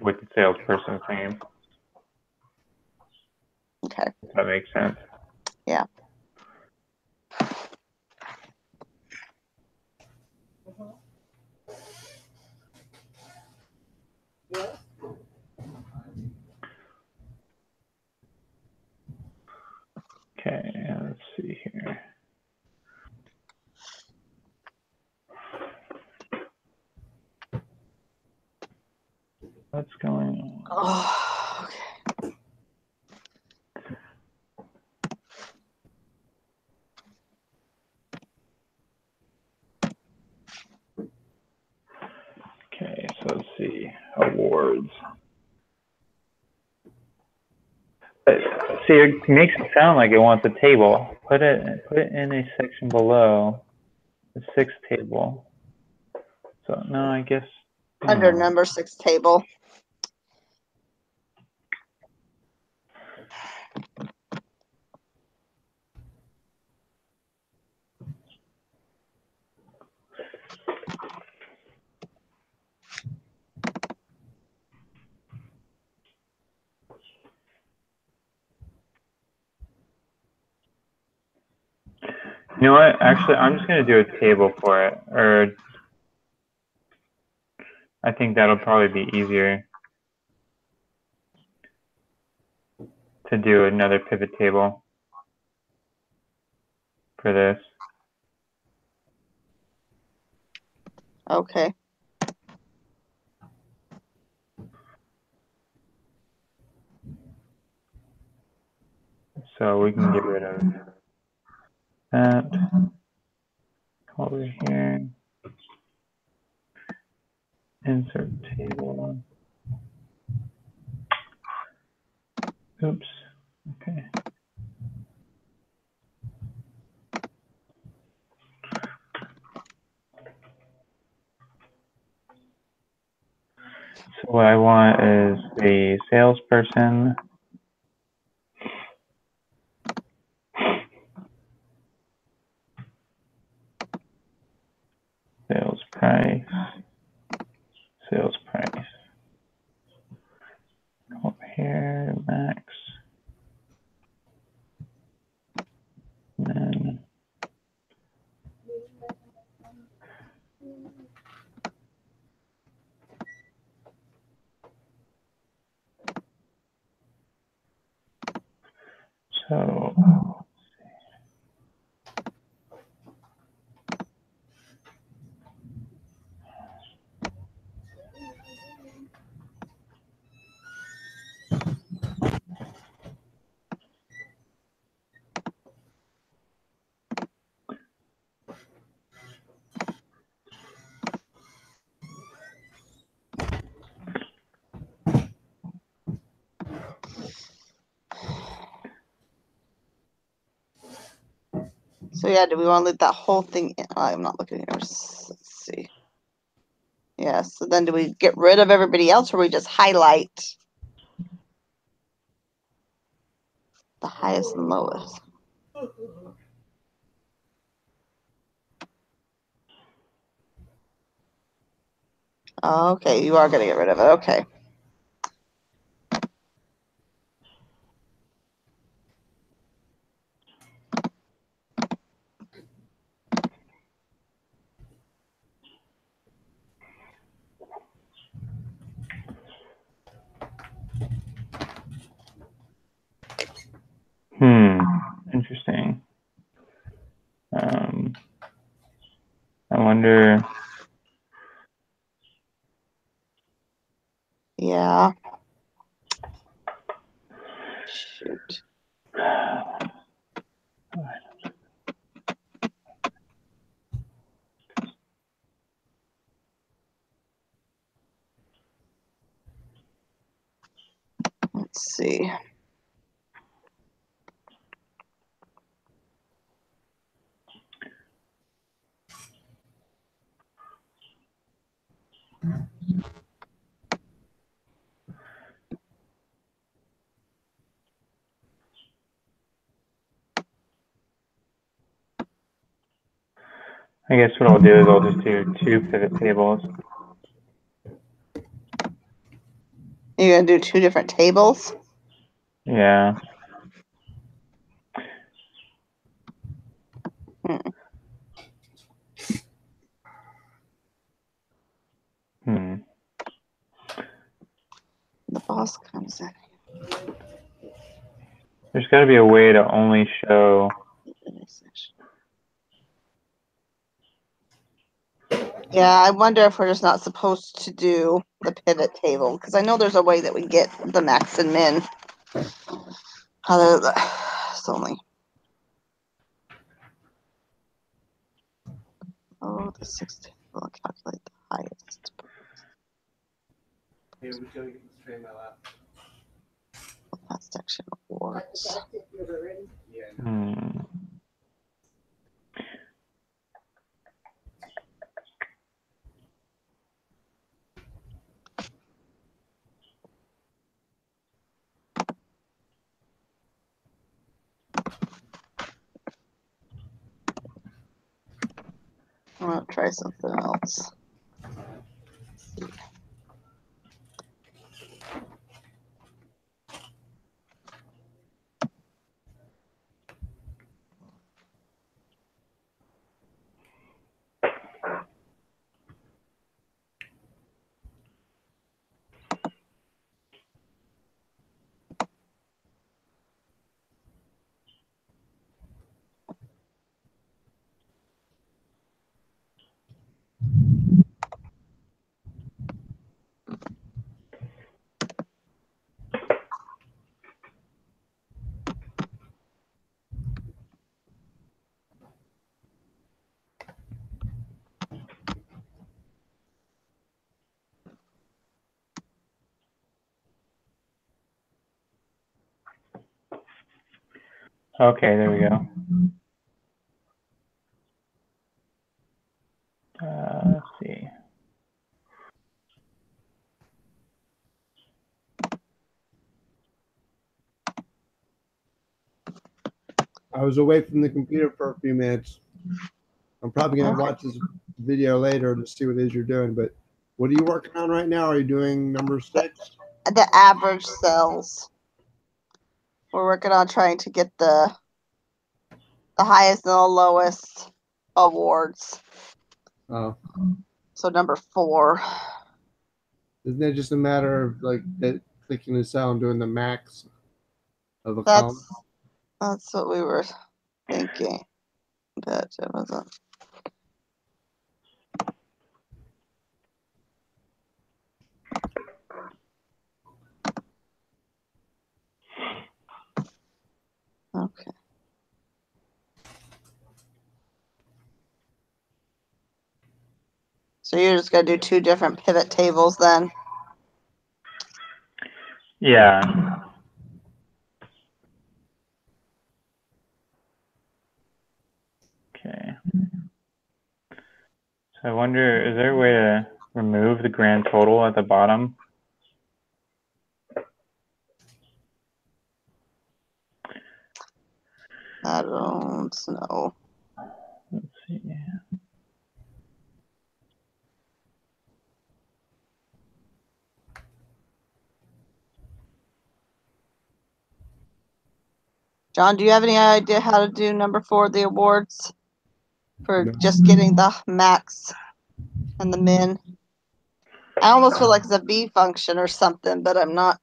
Speaker 3: with the salesperson's name.
Speaker 2: Okay.
Speaker 3: If that makes sense.
Speaker 2: Yeah.
Speaker 3: Okay, let's see here. What's going on?
Speaker 2: Oh, okay.
Speaker 3: Okay, so let's see. Awards. See, it makes it sound like it wants a table. Put it in a section below the 6th table. So no, I guess
Speaker 2: Under number 6 table.
Speaker 3: You know what? Actually, I'm just going to do a table for it. Or I think that'll probably be easier to do another pivot table for this.
Speaker 2: Okay.
Speaker 3: So we can get rid of that. Come over here. Insert table. Oops. Okay. So what I want is the salesperson. Sales price. Sales price. Come over here, max. And then so
Speaker 2: So yeah, do we want to leave that whole thing in? Oh, I'm not looking here. Let's see. Yeah, so then do we get rid of everybody else or we just highlight the highest and lowest? Okay, you are going to get rid of it. Okay.
Speaker 3: interesting. I wonder.
Speaker 2: Yeah. Shoot. Let's see.
Speaker 3: I guess what I'll do is I'll just do 2 pivot tables.
Speaker 2: You're going to do 2 different tables?
Speaker 3: Yeah.
Speaker 2: The boss comes in.
Speaker 3: There's got to be a way to only show.
Speaker 2: Yeah, I wonder if we're just not supposed to do the pivot table because I know there's a way that we get the max and min. It's only. Oh, the 16th will calculate the highest.
Speaker 1: Here we go. Get this tray in my lap.
Speaker 2: That section awards.
Speaker 3: Hmm.
Speaker 2: I'm gonna try something else.
Speaker 3: Okay, there we go. Let's see.
Speaker 1: I was away from the computer for a few minutes. I'm probably going to watch this video later to see what it is you're doing. But what are you working on right now? Are you doing number 6?
Speaker 2: The average sales. We're working on trying to get the highest and the lowest awards.
Speaker 1: Oh,
Speaker 2: So number 4.
Speaker 1: isn't it just a matter of like that, clicking the cell and doing the max of a column?
Speaker 2: That's what we were thinking, but it wasn't. Okay. So you're just gonna do 2 different pivot tables then?
Speaker 3: Yeah. Okay. So I wonder, is there a way to remove the grand total at the bottom?
Speaker 2: I don't know.
Speaker 3: Let's see.
Speaker 2: John, do you have any idea how to do number 4, the awards? For
Speaker 1: No.
Speaker 2: just getting the max and the min? I almost feel like it's a V function or something, but I'm not.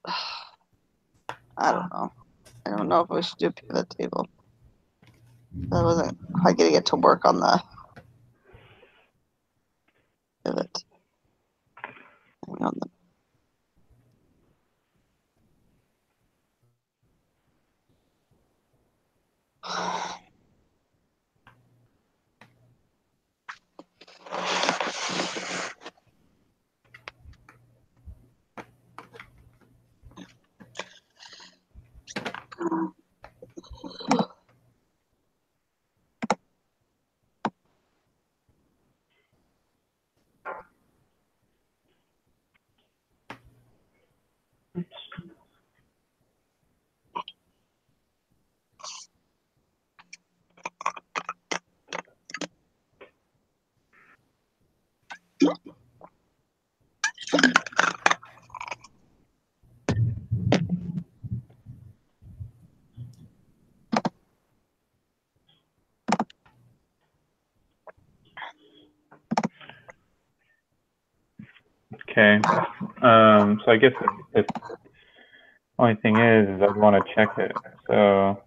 Speaker 2: I don't know. I don't know if we should do a pivot table. I wasn't quite getting it to work on the pivot. Hang on.
Speaker 3: Okay. So I guess the only thing is I'd want to check it. So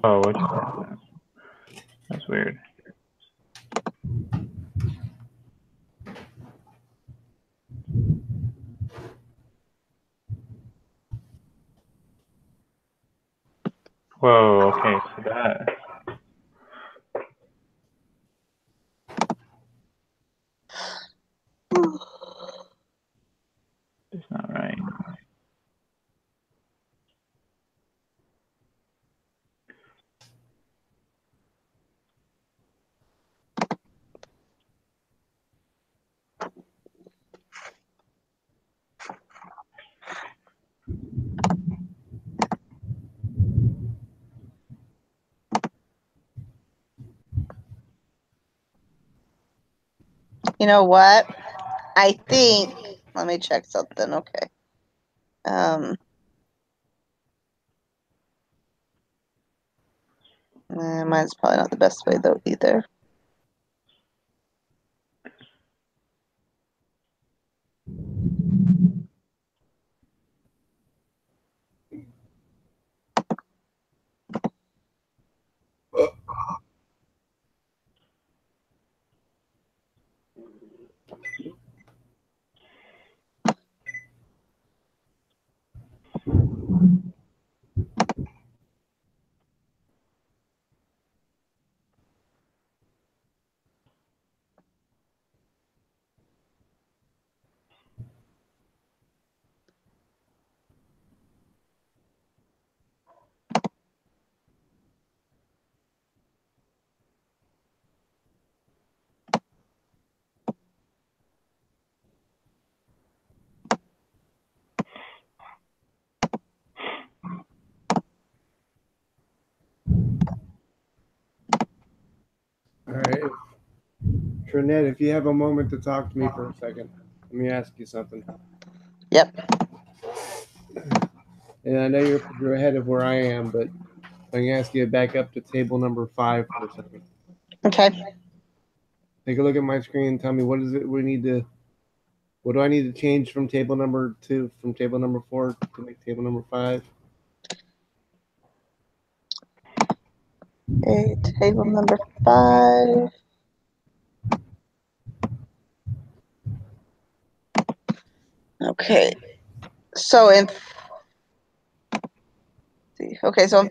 Speaker 3: oh, which one is that? That's weird. Whoa, okay, so that is not right.
Speaker 2: You know what? I think. Let me check something. Okay. Mine's probably not the best way though either.
Speaker 1: All right. Trinette, if you have a moment to talk to me for a second, let me ask you something.
Speaker 2: Yep.
Speaker 1: And I know you're ahead of where I am, but I'm going to ask you to back up to table number 5 for a second.
Speaker 2: Okay.
Speaker 1: Take a look at my screen and tell me what is it what do I need to change from table number 2, from table number 4 to make table number 5?
Speaker 2: Okay, table number 5. Okay. So in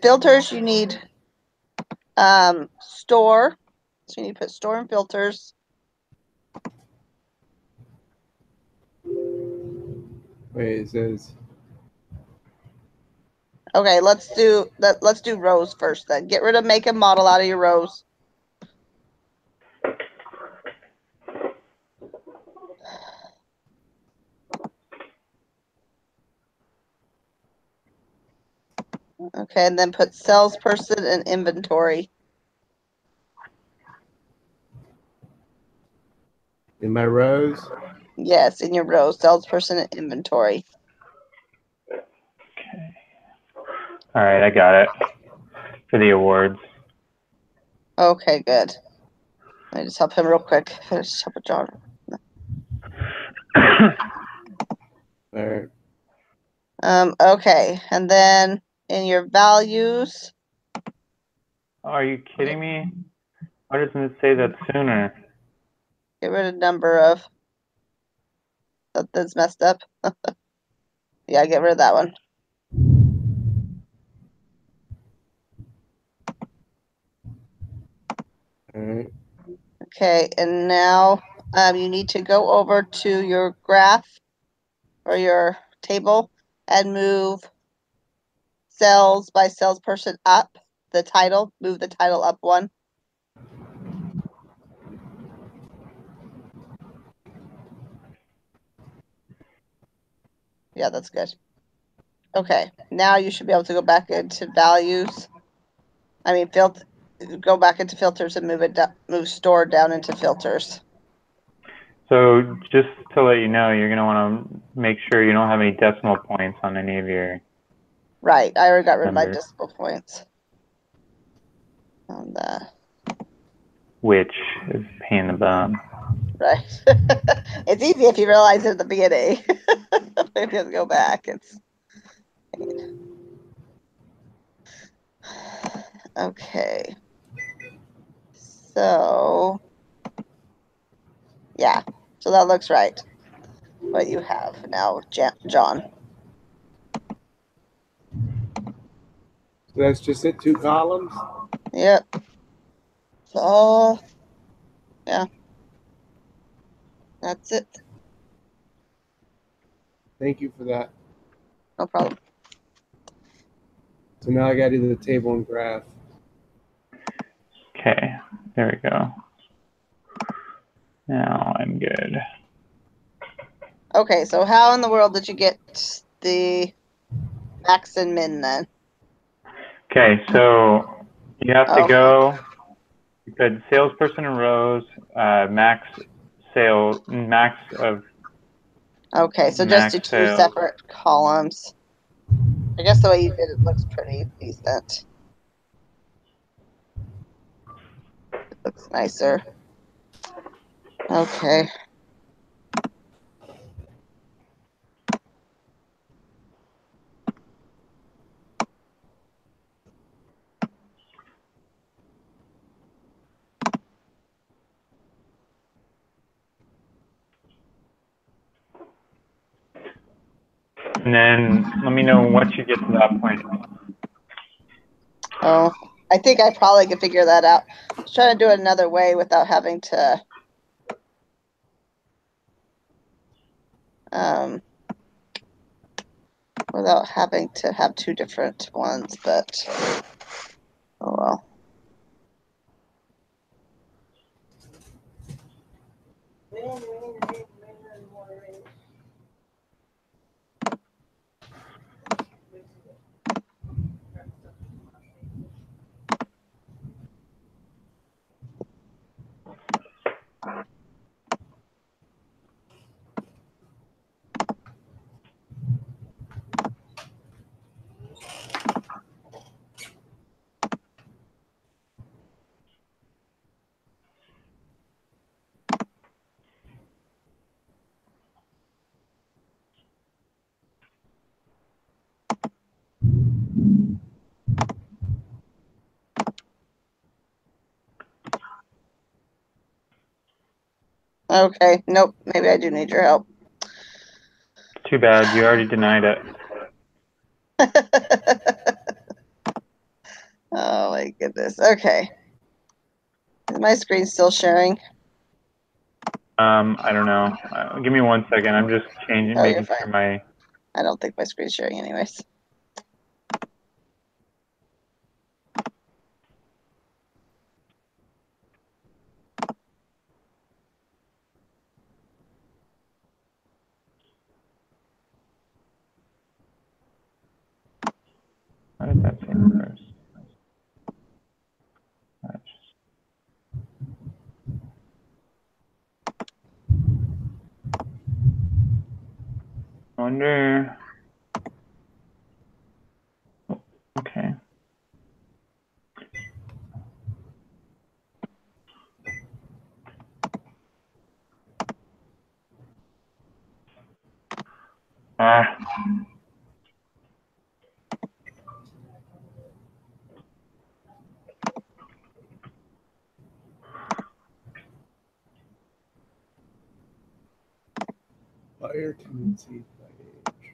Speaker 2: filters you need store. So you need to put store and filters.
Speaker 1: Wait, it says
Speaker 2: Okay, let's do that. Let's do rows first then. Get rid of make and model out of your rows. Okay, and then put salesperson and inventory.
Speaker 1: in my rows.
Speaker 2: Yes, in your rows, salesperson and inventory.
Speaker 3: Okay. All right, I got it for the awards.
Speaker 2: Okay, good. Let me just help him real quick. Just help with John.
Speaker 1: All right.
Speaker 2: Okay, and then in your values.
Speaker 3: Are you kidding me? Why doesn't it say that sooner?
Speaker 2: Get rid of number of. That's messed up. Yeah, get rid of that one.
Speaker 1: All right.
Speaker 2: Okay, and now you need to go over to your graph or your table and move sales by salesperson up. The title, move the title up one. Yeah, that's good. Okay, now you should be able to go back into values. I mean, go back into filters and move store down into filters.
Speaker 3: So just to let you know, you're going to want to make sure you don't have any decimal points on any of your
Speaker 2: Right, I already got rid of my
Speaker 3: numbers.
Speaker 2: decimal points. On that.
Speaker 3: Which is a pain in the bum.
Speaker 2: Right. It's easy if you realize it at the beginning. If you have to go back, it's okay. So yeah, so that looks right. What you have now, John.
Speaker 1: So that's just it, 2 columns.
Speaker 2: Yep. So yeah, that's it.
Speaker 1: Thank you for that.
Speaker 2: No problem.
Speaker 1: So now I got to do the table and graph.
Speaker 3: Okay, there we go. Now I'm good.
Speaker 2: Okay, so how in the world did you get the max and min then?
Speaker 3: Okay, so you have to
Speaker 2: Oh,
Speaker 3: go, you put salesperson in rows, max of
Speaker 2: okay, so just
Speaker 3: max
Speaker 2: do 2
Speaker 3: sales.
Speaker 2: separate columns. I guess the way you did it looks pretty decent. Looks nicer. Okay.
Speaker 3: And then let me know once you get to that point.
Speaker 2: Oh, I think I probably could figure that out. I was trying to do it another way without having to have two different ones, but oh well. Okay, nope, maybe I do need your help.
Speaker 3: Too bad, you already denied it.
Speaker 2: Oh my goodness. Okay. Is my screen still sharing?
Speaker 3: I don't know. Give me 1 second. I'm just changing,
Speaker 2: Oh, you're
Speaker 3: making sure
Speaker 2: fine.
Speaker 3: my.
Speaker 2: I don't think my screen's sharing anyways.
Speaker 3: How did that change first? I wonder. Oh, okay. Ah.
Speaker 1: Buyer tendencies by age.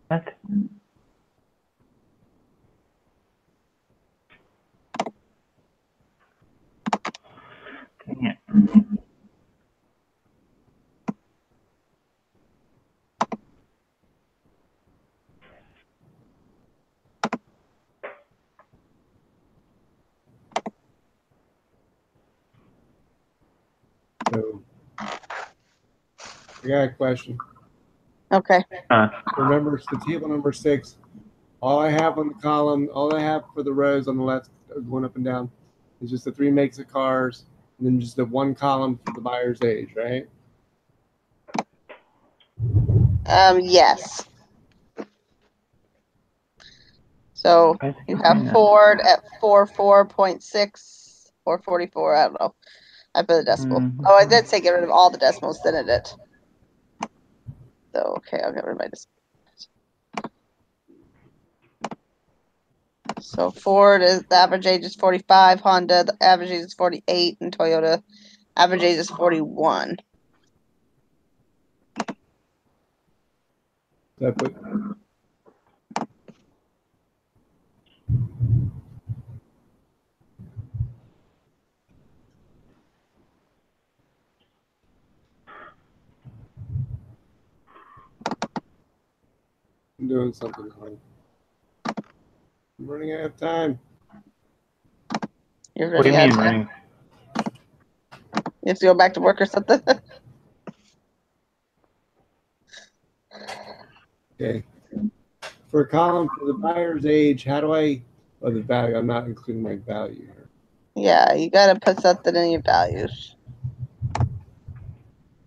Speaker 3: What? Dang it.
Speaker 1: So, I got a question.
Speaker 2: Okay.
Speaker 1: Remember, it's the table number 6. All I have on the column, all I have for the rows on the left, going up and down, is just the 3 makes of cars, and then just the 1 column for the buyer's age, right?
Speaker 2: Yes. So
Speaker 3: Why is
Speaker 2: you
Speaker 3: it
Speaker 2: have
Speaker 3: doing that?
Speaker 2: Ford at 44.6 or 44. I don't know. I put a decimal. Oh, I did say get rid of all the decimals, didn't it? So okay, I'll get rid of my decimal. So Ford is the average age is 45, Honda the average age is 48, and Toyota average age is 41.
Speaker 1: So I put I'm doing something wrong. I'm running out of time.
Speaker 2: You're
Speaker 3: What do
Speaker 2: running
Speaker 3: you
Speaker 2: out
Speaker 3: mean
Speaker 2: of time.
Speaker 3: running?
Speaker 2: You have to go back to work or something.
Speaker 1: Okay. For a column for the buyer's age, how do I, oh, the value, I'm not including my value here.
Speaker 2: Yeah, you got to put something in your values.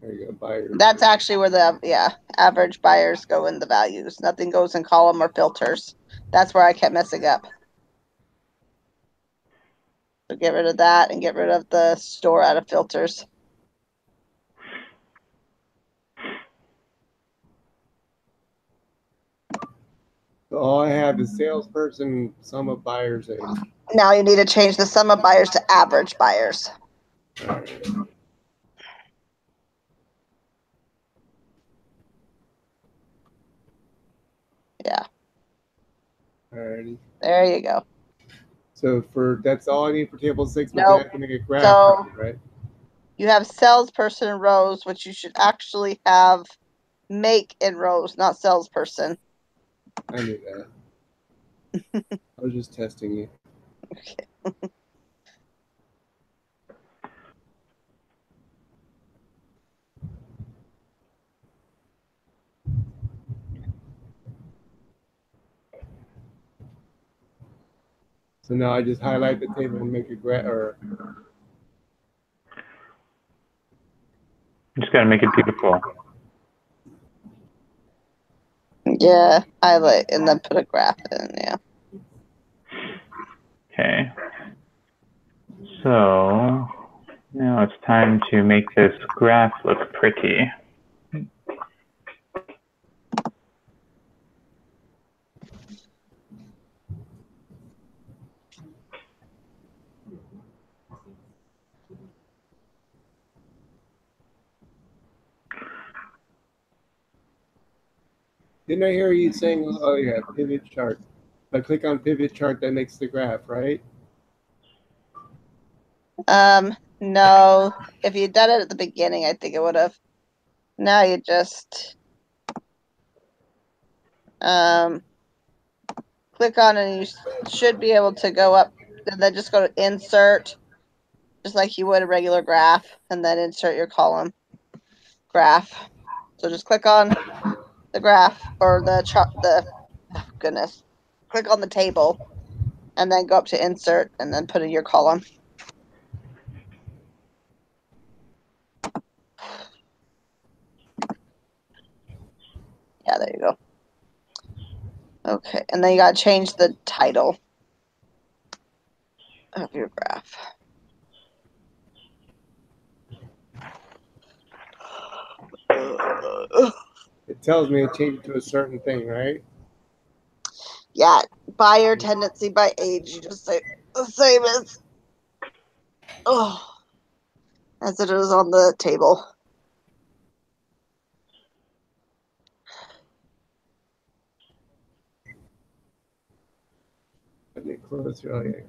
Speaker 1: There you go, buyer's
Speaker 2: That's
Speaker 1: age.
Speaker 2: actually where the average buyers go in the values. Nothing goes in column or filters. That's where I kept messing up. So get rid of that and get rid of the store out of filters.
Speaker 1: So all I have is salesperson, sum of buyer's age.
Speaker 2: Now you need to change the sum of buyers to average buyers.
Speaker 1: All right.
Speaker 2: Yeah.
Speaker 1: Alrighty.
Speaker 2: There you go.
Speaker 1: So that's all I need for table 6, but
Speaker 2: Nope.
Speaker 1: then I have to make a graph,
Speaker 2: So
Speaker 1: right?
Speaker 2: you have salesperson in rows, which you should actually have make in rows, not salesperson.
Speaker 1: I knew that. I was just testing you.
Speaker 2: Okay.
Speaker 1: So now I just highlight the table and make a graph, or
Speaker 3: Just gotta make it beautiful.
Speaker 2: Yeah, highlight and then put a graph in. Yeah.
Speaker 3: Okay. So now it's time to make this graph look pretty.
Speaker 1: didn't I hear you saying, oh yeah, pivot chart? If I click on pivot chart, that makes the graph, right?
Speaker 2: No. If you'd done it at the beginning, I think it would have. Now you just click on it and you should be able to go up and then just go to insert, just like you would a regular graph, and then insert your column graph. So just click on the graph or the chart, oh goodness, click on the table and then go up to insert and then put in your column. Yeah, there you go. Okay, and then you gotta change the title of your graph.
Speaker 1: It tells me to change it to a certain thing, right?
Speaker 2: Yeah, buyer tendency by age. You just say the same as it is on the table.
Speaker 1: Let me close here. Oh, yeah,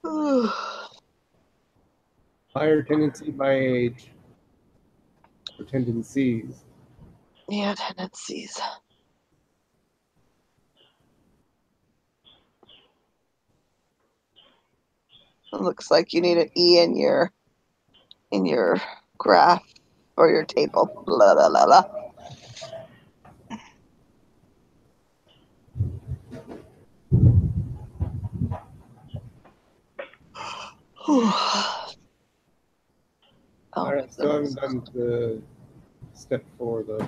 Speaker 1: 5 minutes. Higher tendency by age, or tendencies.
Speaker 2: Yeah, tendencies. It looks like you need an E in your graph or your table. Blah blah blah blah.
Speaker 1: All right, still haven't done the step 4 though.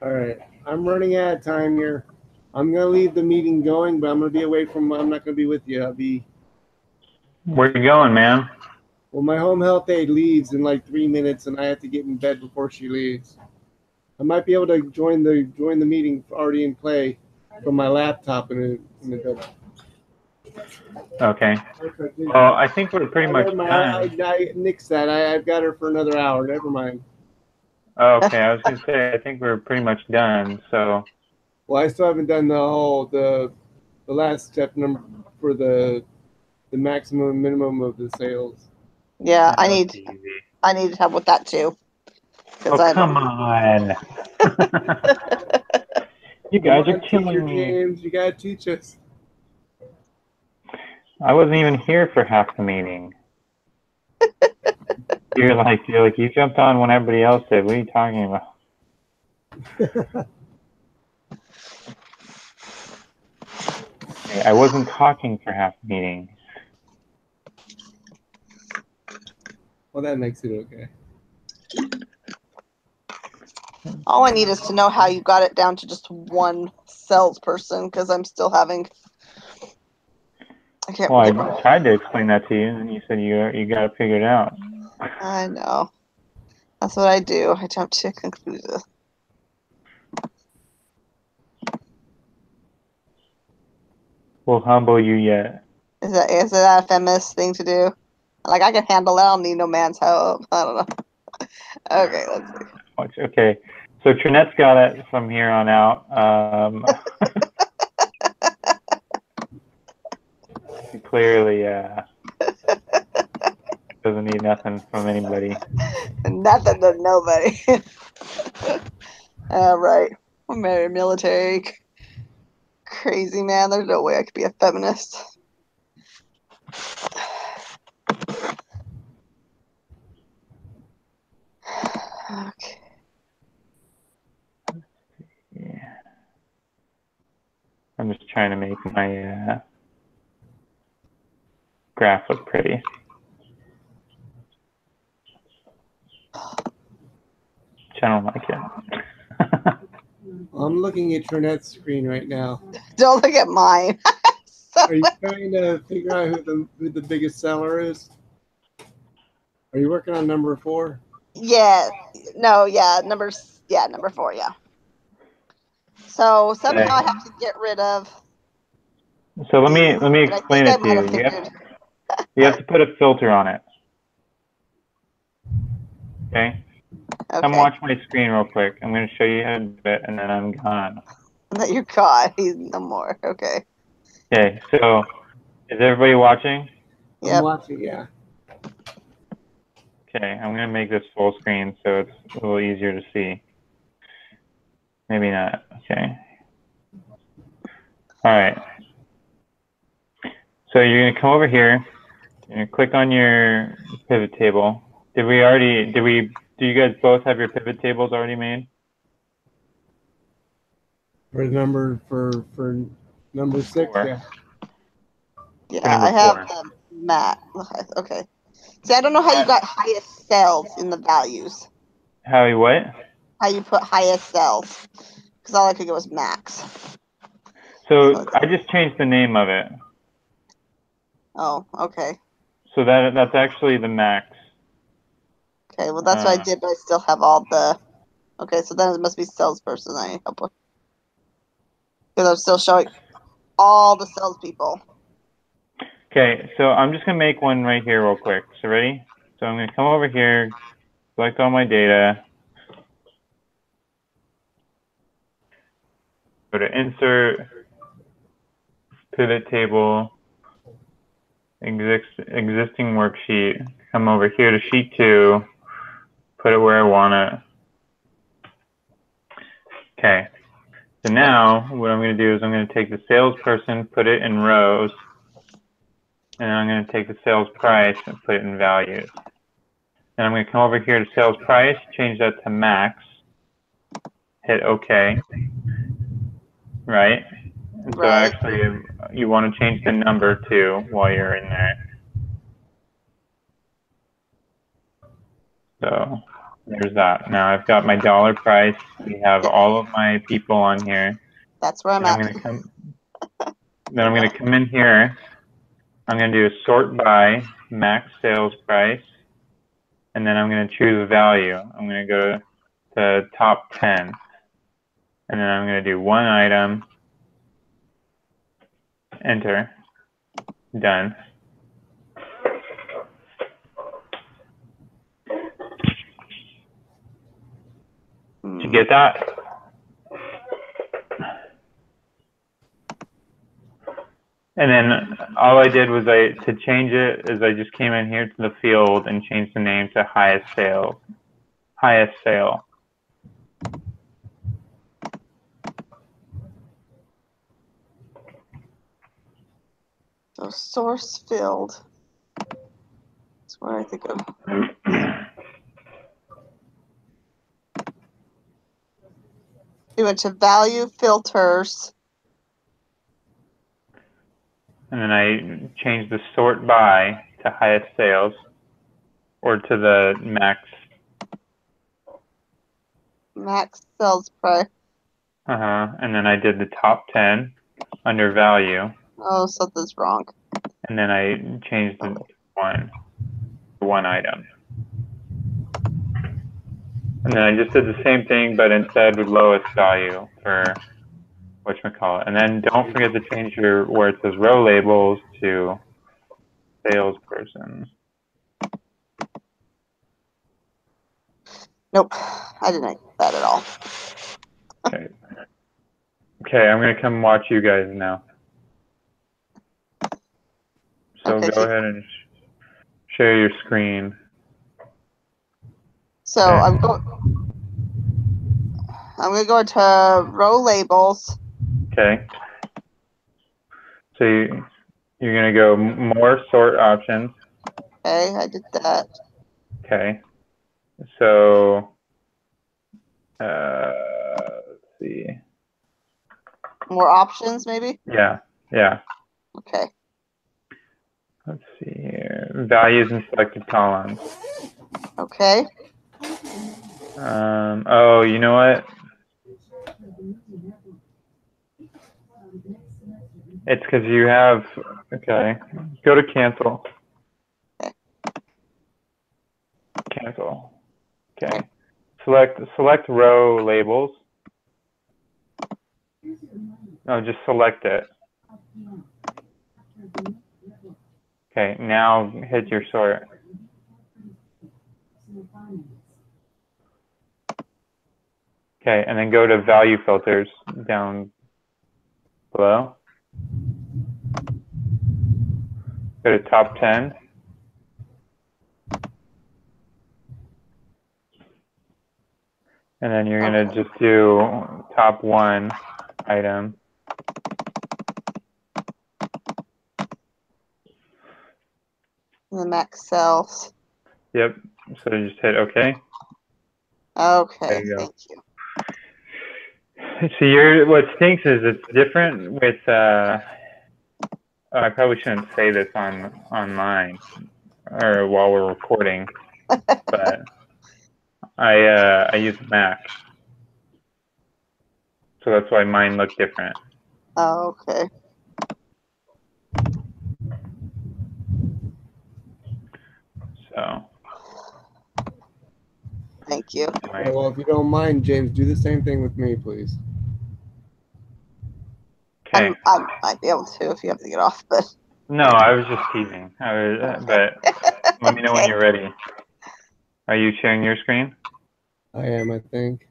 Speaker 1: All right, I'm running out of time here. I'm gonna leave the meeting going, but I'm gonna be away from. I'm not gonna be with you. I'll be.
Speaker 3: Where you going, man?
Speaker 1: Well, my home health aide leaves in like 3 minutes, and I have to get in bed before she leaves. I might be able to join the meeting already in play from my laptop in the building.
Speaker 3: Okay. Well, I think we're pretty much
Speaker 1: Never mind.
Speaker 3: done.
Speaker 1: I nixed that. I've got her for another hour. Never mind.
Speaker 3: Okay, I was gonna say I think we're pretty much done. So.
Speaker 1: Well, I still haven't done the last step number for the maximum and minimum of the sales.
Speaker 2: Yeah, I
Speaker 3: That's
Speaker 2: need
Speaker 3: easy.
Speaker 2: help with that too.
Speaker 3: Oh, come on. You guys are killing me.
Speaker 1: James, you gotta teach us.
Speaker 3: I wasn't even here for half the meeting. You're like, you jumped on when everybody else did. What are you talking about? Hey, I wasn't talking for half the meeting.
Speaker 1: Well, that makes it okay.
Speaker 2: All I need is to know how you got it down to just one salesperson, because I'm still having. I can't
Speaker 3: Well, I
Speaker 2: remember.
Speaker 3: tried to explain that to you, and you said you got to figure it out.
Speaker 2: I know. That's what I do. I jump to conclusions.
Speaker 3: We'll humble you yet.
Speaker 2: Is that a feminist thing to do? Like, I can handle it. I don't need no man's help. I don't know. Okay, let's see.
Speaker 3: Okay, so Trinette's got it from here on out. Clearly, doesn't need nothing from anybody.
Speaker 2: Nothing to nobody. All right. I'm very military. Crazy man. There's no way I could be a feminist. Okay.
Speaker 3: Yeah. I'm just trying to make my graph look pretty. Which I don't like it.
Speaker 1: I'm looking at Trinette's screen right now.
Speaker 2: Don't look at mine.
Speaker 1: Are you trying to figure out who the biggest seller is? Are you working on number 4?
Speaker 2: Yeah. No, yeah. Number 4, yeah. So somehow I have to get rid of.
Speaker 3: So let me
Speaker 2: but
Speaker 3: explain
Speaker 2: I
Speaker 3: it to
Speaker 2: might
Speaker 3: you.
Speaker 2: have figured.
Speaker 3: You have to put a filter on it. Okay? Come
Speaker 2: Okay.
Speaker 3: watch my screen real quick. I'm going to show you how to do it, and then I'm gone.
Speaker 2: That you're caught. He's no more. Okay.
Speaker 3: Okay, so is everybody watching?
Speaker 1: I'm
Speaker 2: Yep.
Speaker 1: watching, yeah.
Speaker 3: Okay, I'm going to make this full screen so it's a little easier to see. Maybe not. Okay. All right. So you're going to come over here. You're going to click on your pivot table. Do you guys both have your pivot tables already made?
Speaker 1: For number 6,
Speaker 3: 4.
Speaker 1: yeah.
Speaker 2: Yeah,
Speaker 3: number
Speaker 2: I have
Speaker 3: 4.
Speaker 2: the mat. Okay. See, I don't know how you got highest sales in the values.
Speaker 3: Howie, what?
Speaker 2: How you put highest sales? Because all I could get was max.
Speaker 3: So I just changed the name of it.
Speaker 2: Oh, okay.
Speaker 3: So that's actually the max.
Speaker 2: Okay, well that's what I did, but I still have all the. Okay, so then it must be salesperson I need help with. Because I'm still showing all the salespeople.
Speaker 3: Okay, so I'm just going to make one right here real quick. So ready? So I'm going to come over here, select all my data, go to Insert, Pivot Table, Existing Worksheet, come over here to Sheet 2, put it where I want it. Okay, so now what I'm going to do is I'm going to take the salesperson, put it in rows, and then I'm going to take the sales price and put it in values. And I'm going to come over here to sales price, change that to max, hit OK, right? And so
Speaker 2: Right.
Speaker 3: actually you want to change the number too while you're in there. So there's that. Now I've got my dollar price. We have all of my people on here.
Speaker 2: That's where I'm
Speaker 3: And
Speaker 2: at.
Speaker 3: then I'm going to come in here. I'm going to do a sort by max sales price. And then I'm going to choose a value. I'm going to go to top 10. And then I'm going to do one item, enter, done. Did you get that? And then all I did was to change it is I just came in here to the field and changed the name to highest sale.
Speaker 2: So source field. That's where I think of. We went to value filters.
Speaker 3: And then I changed the sort by to highest sales or to the max.
Speaker 2: Max sales price.
Speaker 3: And then I did the top 10 under value.
Speaker 2: Oh, something's wrong.
Speaker 3: And then I changed the one item. And then I just did the same thing, but instead with lowest value for whatchamacallit. And then don't forget to change your where it says row labels to salesperson.
Speaker 2: Nope, I didn't do that at all.
Speaker 3: Okay. Okay, I'm gonna come watch you guys now. So
Speaker 2: Okay,
Speaker 3: go ahead and share your screen.
Speaker 2: So
Speaker 3: Okay.
Speaker 2: I'm gonna go into row labels.
Speaker 3: Okay. So you're gonna go more sort options.
Speaker 2: Okay, I did that.
Speaker 3: Okay. So let's see.
Speaker 2: More options, maybe?
Speaker 3: Yeah.
Speaker 2: Okay.
Speaker 3: Let's see here. Values and selected columns.
Speaker 2: Okay.
Speaker 3: Oh, you know what? It's because you have, okay. Go to cancel. Cancel. Okay. Select row labels. No, just select it. Okay, now hit your sort. Okay, and then go to value filters down below. Go to top 10. And then you're going to just do top 1 item.
Speaker 2: The max sales.
Speaker 3: Yep. So just hit OK.
Speaker 2: Okay,
Speaker 3: There you go.
Speaker 2: thank you.
Speaker 3: So what stinks is it's different with I probably shouldn't say this on mine or while we're recording, but I use Mac, so that's why mine look different.
Speaker 2: Okay.
Speaker 3: So
Speaker 2: Thank you.
Speaker 1: Okay, well, if you don't mind, James, do the same thing with me, please.
Speaker 3: Okay.
Speaker 2: I might be able to if you have to get off, but
Speaker 3: No, I was just teasing. But let me know when you're ready. Are you sharing your screen?
Speaker 1: I am, I think.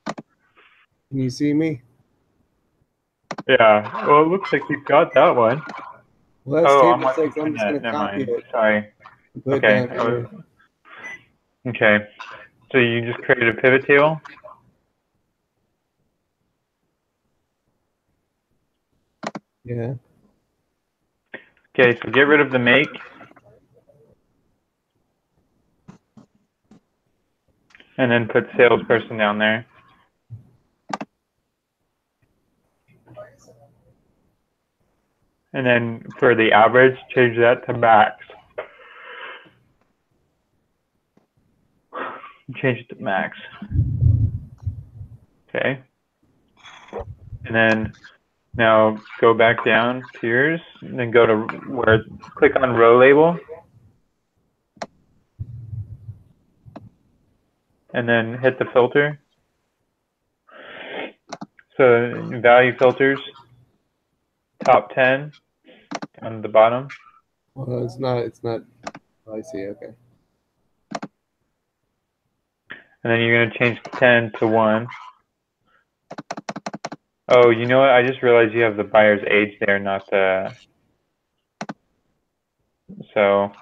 Speaker 1: Can you see me?
Speaker 3: Yeah. Well, it looks like you've got that one.
Speaker 1: Well, that's
Speaker 3: Oh, I'm
Speaker 1: table
Speaker 3: watching
Speaker 1: stakes. I'm just
Speaker 3: that.
Speaker 1: going to
Speaker 3: Never
Speaker 1: copy
Speaker 3: mind.
Speaker 1: it
Speaker 3: Sorry.
Speaker 1: and put
Speaker 3: Okay.
Speaker 1: it down here.
Speaker 3: Okay. So you just created a pivot table?
Speaker 1: Yeah.
Speaker 3: Okay, so get rid of the make. And then put salesperson down there. And then for the average, change that to max. Change it to max. Okay. And then now go back down to yours, and then go to click on row label. And then hit the filter. So value filters, top 10 on the bottom.
Speaker 1: Well, it's not. Oh, I see. Okay.
Speaker 3: And then you're going to change 10 to 1. Oh, you know what? I just realized you have the buyer's age there, not the... So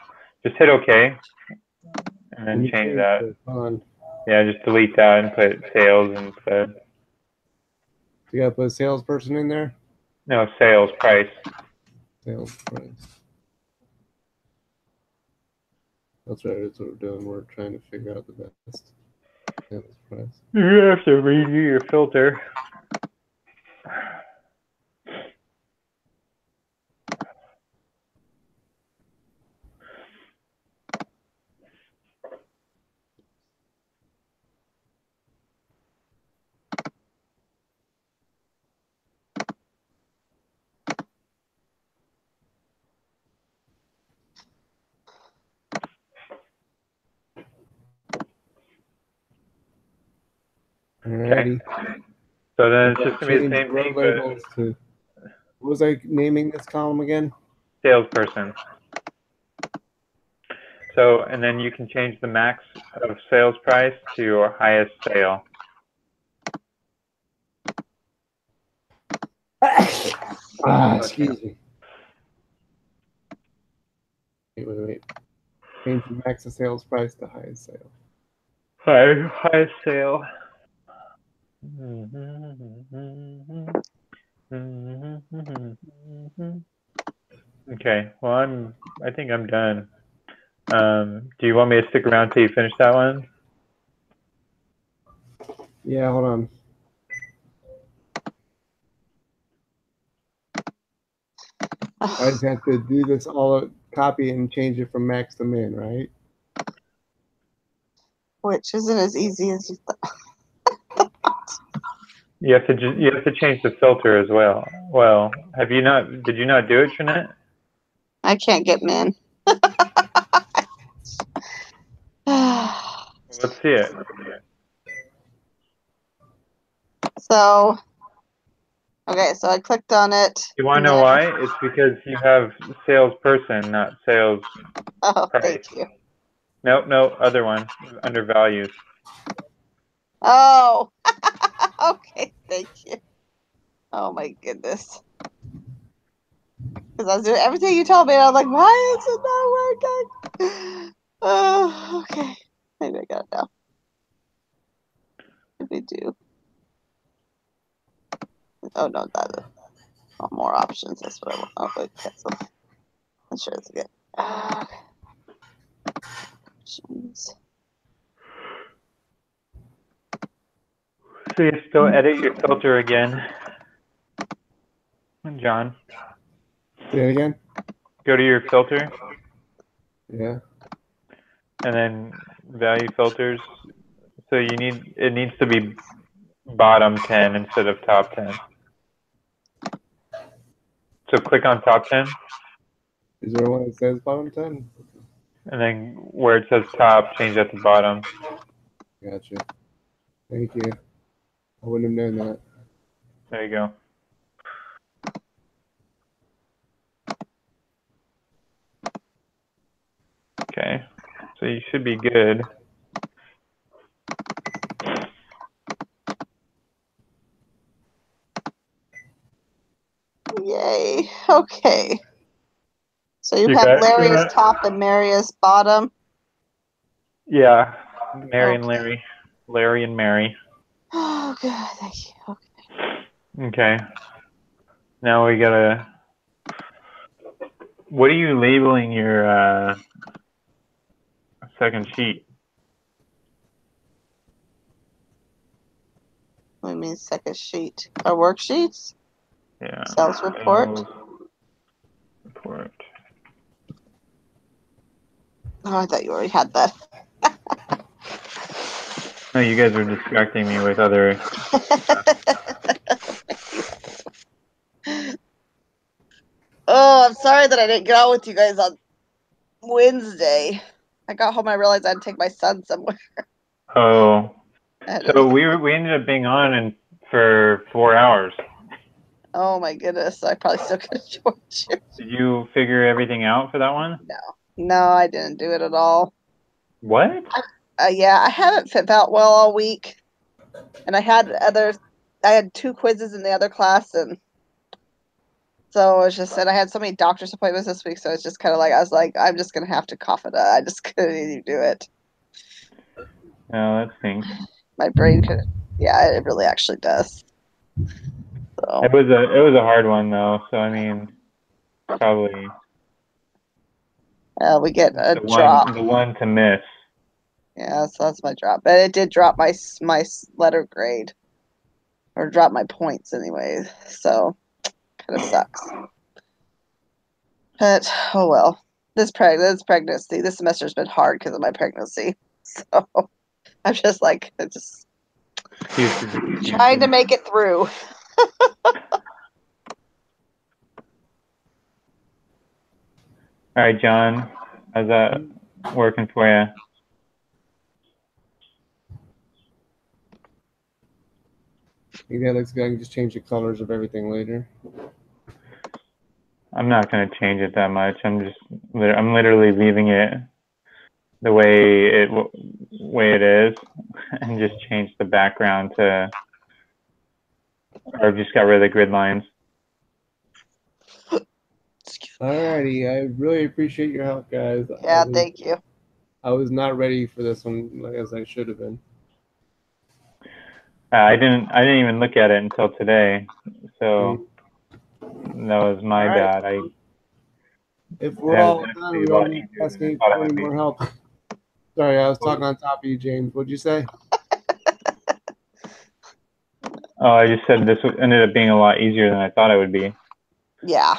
Speaker 3: just hit OK. And then change that. Yeah, just delete that and put sales instead.
Speaker 1: You got to put a salesperson in there?
Speaker 3: No, sales price.
Speaker 1: Sales price. That's right. That's what we're doing. We're trying to figure out the best. Sales price.
Speaker 3: You have to redo your filter.
Speaker 1: Alrighty.
Speaker 3: So then it's just gonna be the
Speaker 1: Change
Speaker 3: same
Speaker 1: row
Speaker 3: thing, but
Speaker 1: labels to. What was I naming this column again?
Speaker 3: salesperson. So, and then you can change the max of sales price to your highest sale.
Speaker 1: Excuse me. Wait. Change the max of sales price to highest sale.
Speaker 3: Highest sale. Okay, well, I think I'm done. Do you want me to stick around till you finish that one?
Speaker 1: Yeah, hold on. I just have to do this all copy and change it from max to min, right?
Speaker 2: Which isn't as easy as you thought.
Speaker 3: You have to change the filter as well. Well, did you not do it, Trinette?
Speaker 2: I can't get min.
Speaker 3: Let's see it.
Speaker 2: So, okay, so I clicked on it.
Speaker 3: You want to know why? It's because you have salesperson, not sales
Speaker 2: Oh,
Speaker 3: price.
Speaker 2: thank you.
Speaker 3: Nope, other one, under values.
Speaker 2: Oh, okay, thank you. Oh my goodness. Because I was doing everything you told me, and I was like, why is it not working? Oh, okay. Maybe I got it now. What did we do? Oh, no, that is more options. That's what I want. Oh, wait, cancel. I'm sure it's good. Options.
Speaker 3: So you still edit your filter again, John.
Speaker 1: Say it again.
Speaker 3: Go to your filter.
Speaker 1: Yeah.
Speaker 3: And then value filters. So it needs to be bottom 10 instead of top 10. So click on top 10.
Speaker 1: Is there one that says bottom 10?
Speaker 3: And then where it says top, change that to bottom.
Speaker 1: Gotcha. Thank you. I wouldn't have known that.
Speaker 3: There you go. Okay. So you should be good.
Speaker 2: Yay. Okay. So you
Speaker 3: You
Speaker 2: have
Speaker 3: got
Speaker 2: Larry as
Speaker 3: that?
Speaker 2: top and Mary as bottom.
Speaker 3: Yeah. Mary and
Speaker 2: Okay.
Speaker 3: Larry. Larry and Mary.
Speaker 2: Oh, good. Thank you. Okay.
Speaker 3: Okay. Now we gotta. What are you labeling your second sheet?
Speaker 2: What do you mean second sheet? Our worksheets?
Speaker 3: Yeah.
Speaker 2: Sales report?
Speaker 3: Sales report.
Speaker 2: Oh, I thought you already had that.
Speaker 3: No, you guys are distracting me with other.
Speaker 2: Oh, I'm sorry that I didn't get out with you guys on Wednesday. I got home and I realized I had to take my son somewhere.
Speaker 3: Oh.
Speaker 2: And
Speaker 3: So we ended up being on for 4 hours.
Speaker 2: oh my goodness, I probably still could have joined you.
Speaker 3: Did you figure everything out for that one?
Speaker 2: No, I didn't do it at all.
Speaker 3: What?
Speaker 2: Yeah, I haven't felt well all week, and I had two quizzes in the other class, and so it was just, and I had so many doctor's appointments this week, so it's just kind of like I was like, I'm just gonna have to cough it up. I just couldn't even do it.
Speaker 3: Oh, that stinks.
Speaker 2: My brain could, yeah, it really actually does. So
Speaker 3: It was a hard one though. So I mean, probably
Speaker 2: we get a
Speaker 3: the
Speaker 2: drop.
Speaker 3: one to miss.
Speaker 2: Yeah, so that's my drop. But it did drop my letter grade. Or drop my points anyway. So kind of sucks. But oh well. This pregnancy, this semester's been hard because of my pregnancy. So I'm just like trying to make it through.
Speaker 3: All right, John, how's that working for you?
Speaker 1: I think that looks good. I can just change the colors of everything later.
Speaker 3: I'm not going to change it that much. I'm literally leaving it the way it is, and just change the background to, or just got rid of the grid lines.
Speaker 1: Alrighty, I really appreciate your help, guys.
Speaker 2: Yeah, thank you.
Speaker 1: I was not ready for this one as I should have been.
Speaker 3: I didn't even look at it until today, so that was my bad.
Speaker 1: If we're all done, we don't need to ask any for any more help. Sorry, I was talking on top of you, James. What'd you say?
Speaker 3: Oh, I just said this ended up being a lot easier than I thought it would be.
Speaker 2: Yeah.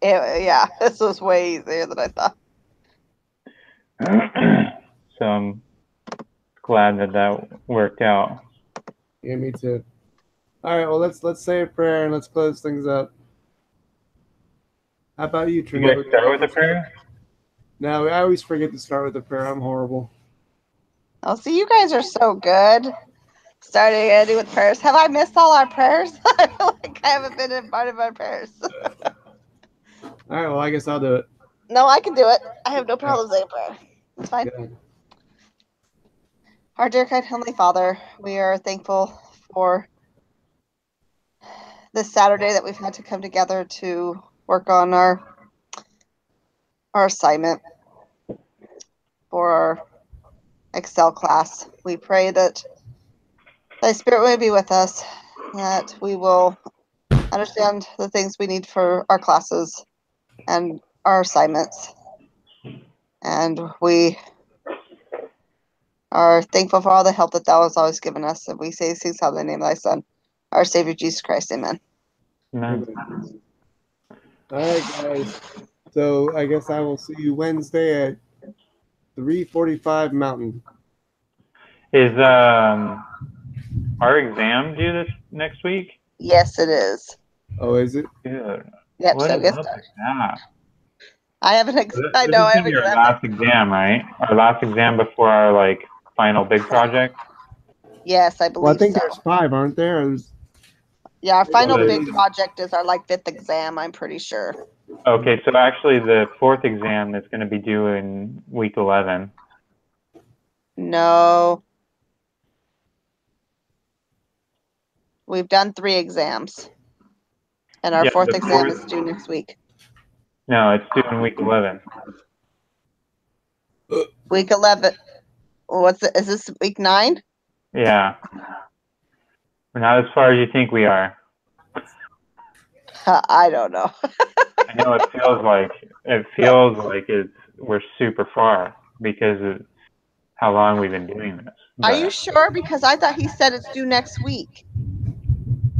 Speaker 2: Yeah, this was way easier than I thought.
Speaker 3: So I'm glad that worked out.
Speaker 1: Yeah, me too. All right, well let's say a prayer and let's close things up. How about you, Trinity?
Speaker 3: You guys start with a prayer?
Speaker 1: No, I always forget to start with a prayer. I'm horrible.
Speaker 2: Oh, see, you guys are so good. Starting and ending with prayers. Have I missed all our prayers? I feel like I haven't been in part of our prayers.
Speaker 1: All right, well, I guess I'll do it.
Speaker 2: No, I can do it. I have no problem saying prayer. It's fine.
Speaker 1: Good.
Speaker 2: Our dear kind Heavenly Father, we are thankful for this Saturday that we've had to come together to work on our assignment for our Excel class. We pray that Thy Spirit will be with us, that we will understand the things we need for our classes and our assignments. And we are thankful for all the help that Thou hast always given us. And we say these things in the name of Thy Son, our Savior Jesus Christ. Amen.
Speaker 3: No.
Speaker 1: All right, guys. So I guess I will see you Wednesday at 3:45 Mountain.
Speaker 3: Is our exam due this next week?
Speaker 2: Yes, it is.
Speaker 1: Oh, is it?
Speaker 3: Dude,
Speaker 2: Yep.
Speaker 3: what
Speaker 2: So
Speaker 3: is
Speaker 2: guess
Speaker 3: up with that?
Speaker 2: I have an. I
Speaker 3: This
Speaker 2: know.
Speaker 3: is
Speaker 2: I
Speaker 3: gonna
Speaker 2: have
Speaker 3: be our
Speaker 2: an
Speaker 3: last exam, right? Our last exam before our final big project.
Speaker 2: Yes, I
Speaker 1: Well, I
Speaker 2: believe
Speaker 1: think
Speaker 2: so.
Speaker 1: there's 5, aren't there?
Speaker 2: Yeah, our final
Speaker 3: Well,
Speaker 2: big project is our 5th exam. I'm pretty sure.
Speaker 3: Okay, so actually the 4th exam is going to be due in week 11.
Speaker 2: No. We've done 3 exams. And our
Speaker 3: Yeah,
Speaker 2: 4th
Speaker 3: the
Speaker 2: exam
Speaker 3: fourth-
Speaker 2: is due next week.
Speaker 3: No, it's due in week 11.
Speaker 2: Week 11. Is this week 9?
Speaker 3: Yeah. We're not as far as you think we are.
Speaker 2: I don't know.
Speaker 3: I know it feels like we're super far because of how long we've been doing this.
Speaker 2: Are you sure? Because I thought he said it's due next week.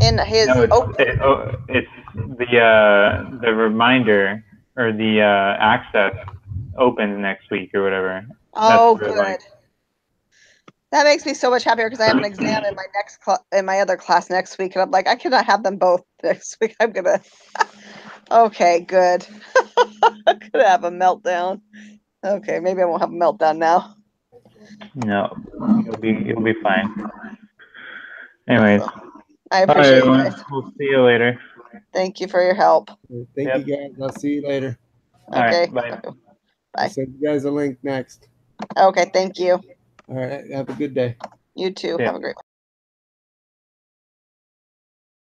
Speaker 2: In his
Speaker 3: No, it's the reminder or the access opens next week or whatever.
Speaker 2: Oh,
Speaker 3: That's
Speaker 2: good. That makes me so much happier because I have an exam in my in my other class next week, and I'm like, I cannot have them both next week. I'm gonna. Okay, good. I'm gonna have a meltdown. Okay, maybe I won't have a meltdown now.
Speaker 3: No, you'll be fine. Anyways,
Speaker 2: I appreciate you guys.
Speaker 3: We'll see you later.
Speaker 2: Thank you for your help.
Speaker 1: Thank you, guys. I'll see you later.
Speaker 2: Okay.
Speaker 3: All right, bye.
Speaker 2: Bye.
Speaker 1: I'll send you guys a link next.
Speaker 2: Okay, thank you.
Speaker 1: All right. Have a good day.
Speaker 2: You too.
Speaker 3: Yeah.
Speaker 2: Have a great one.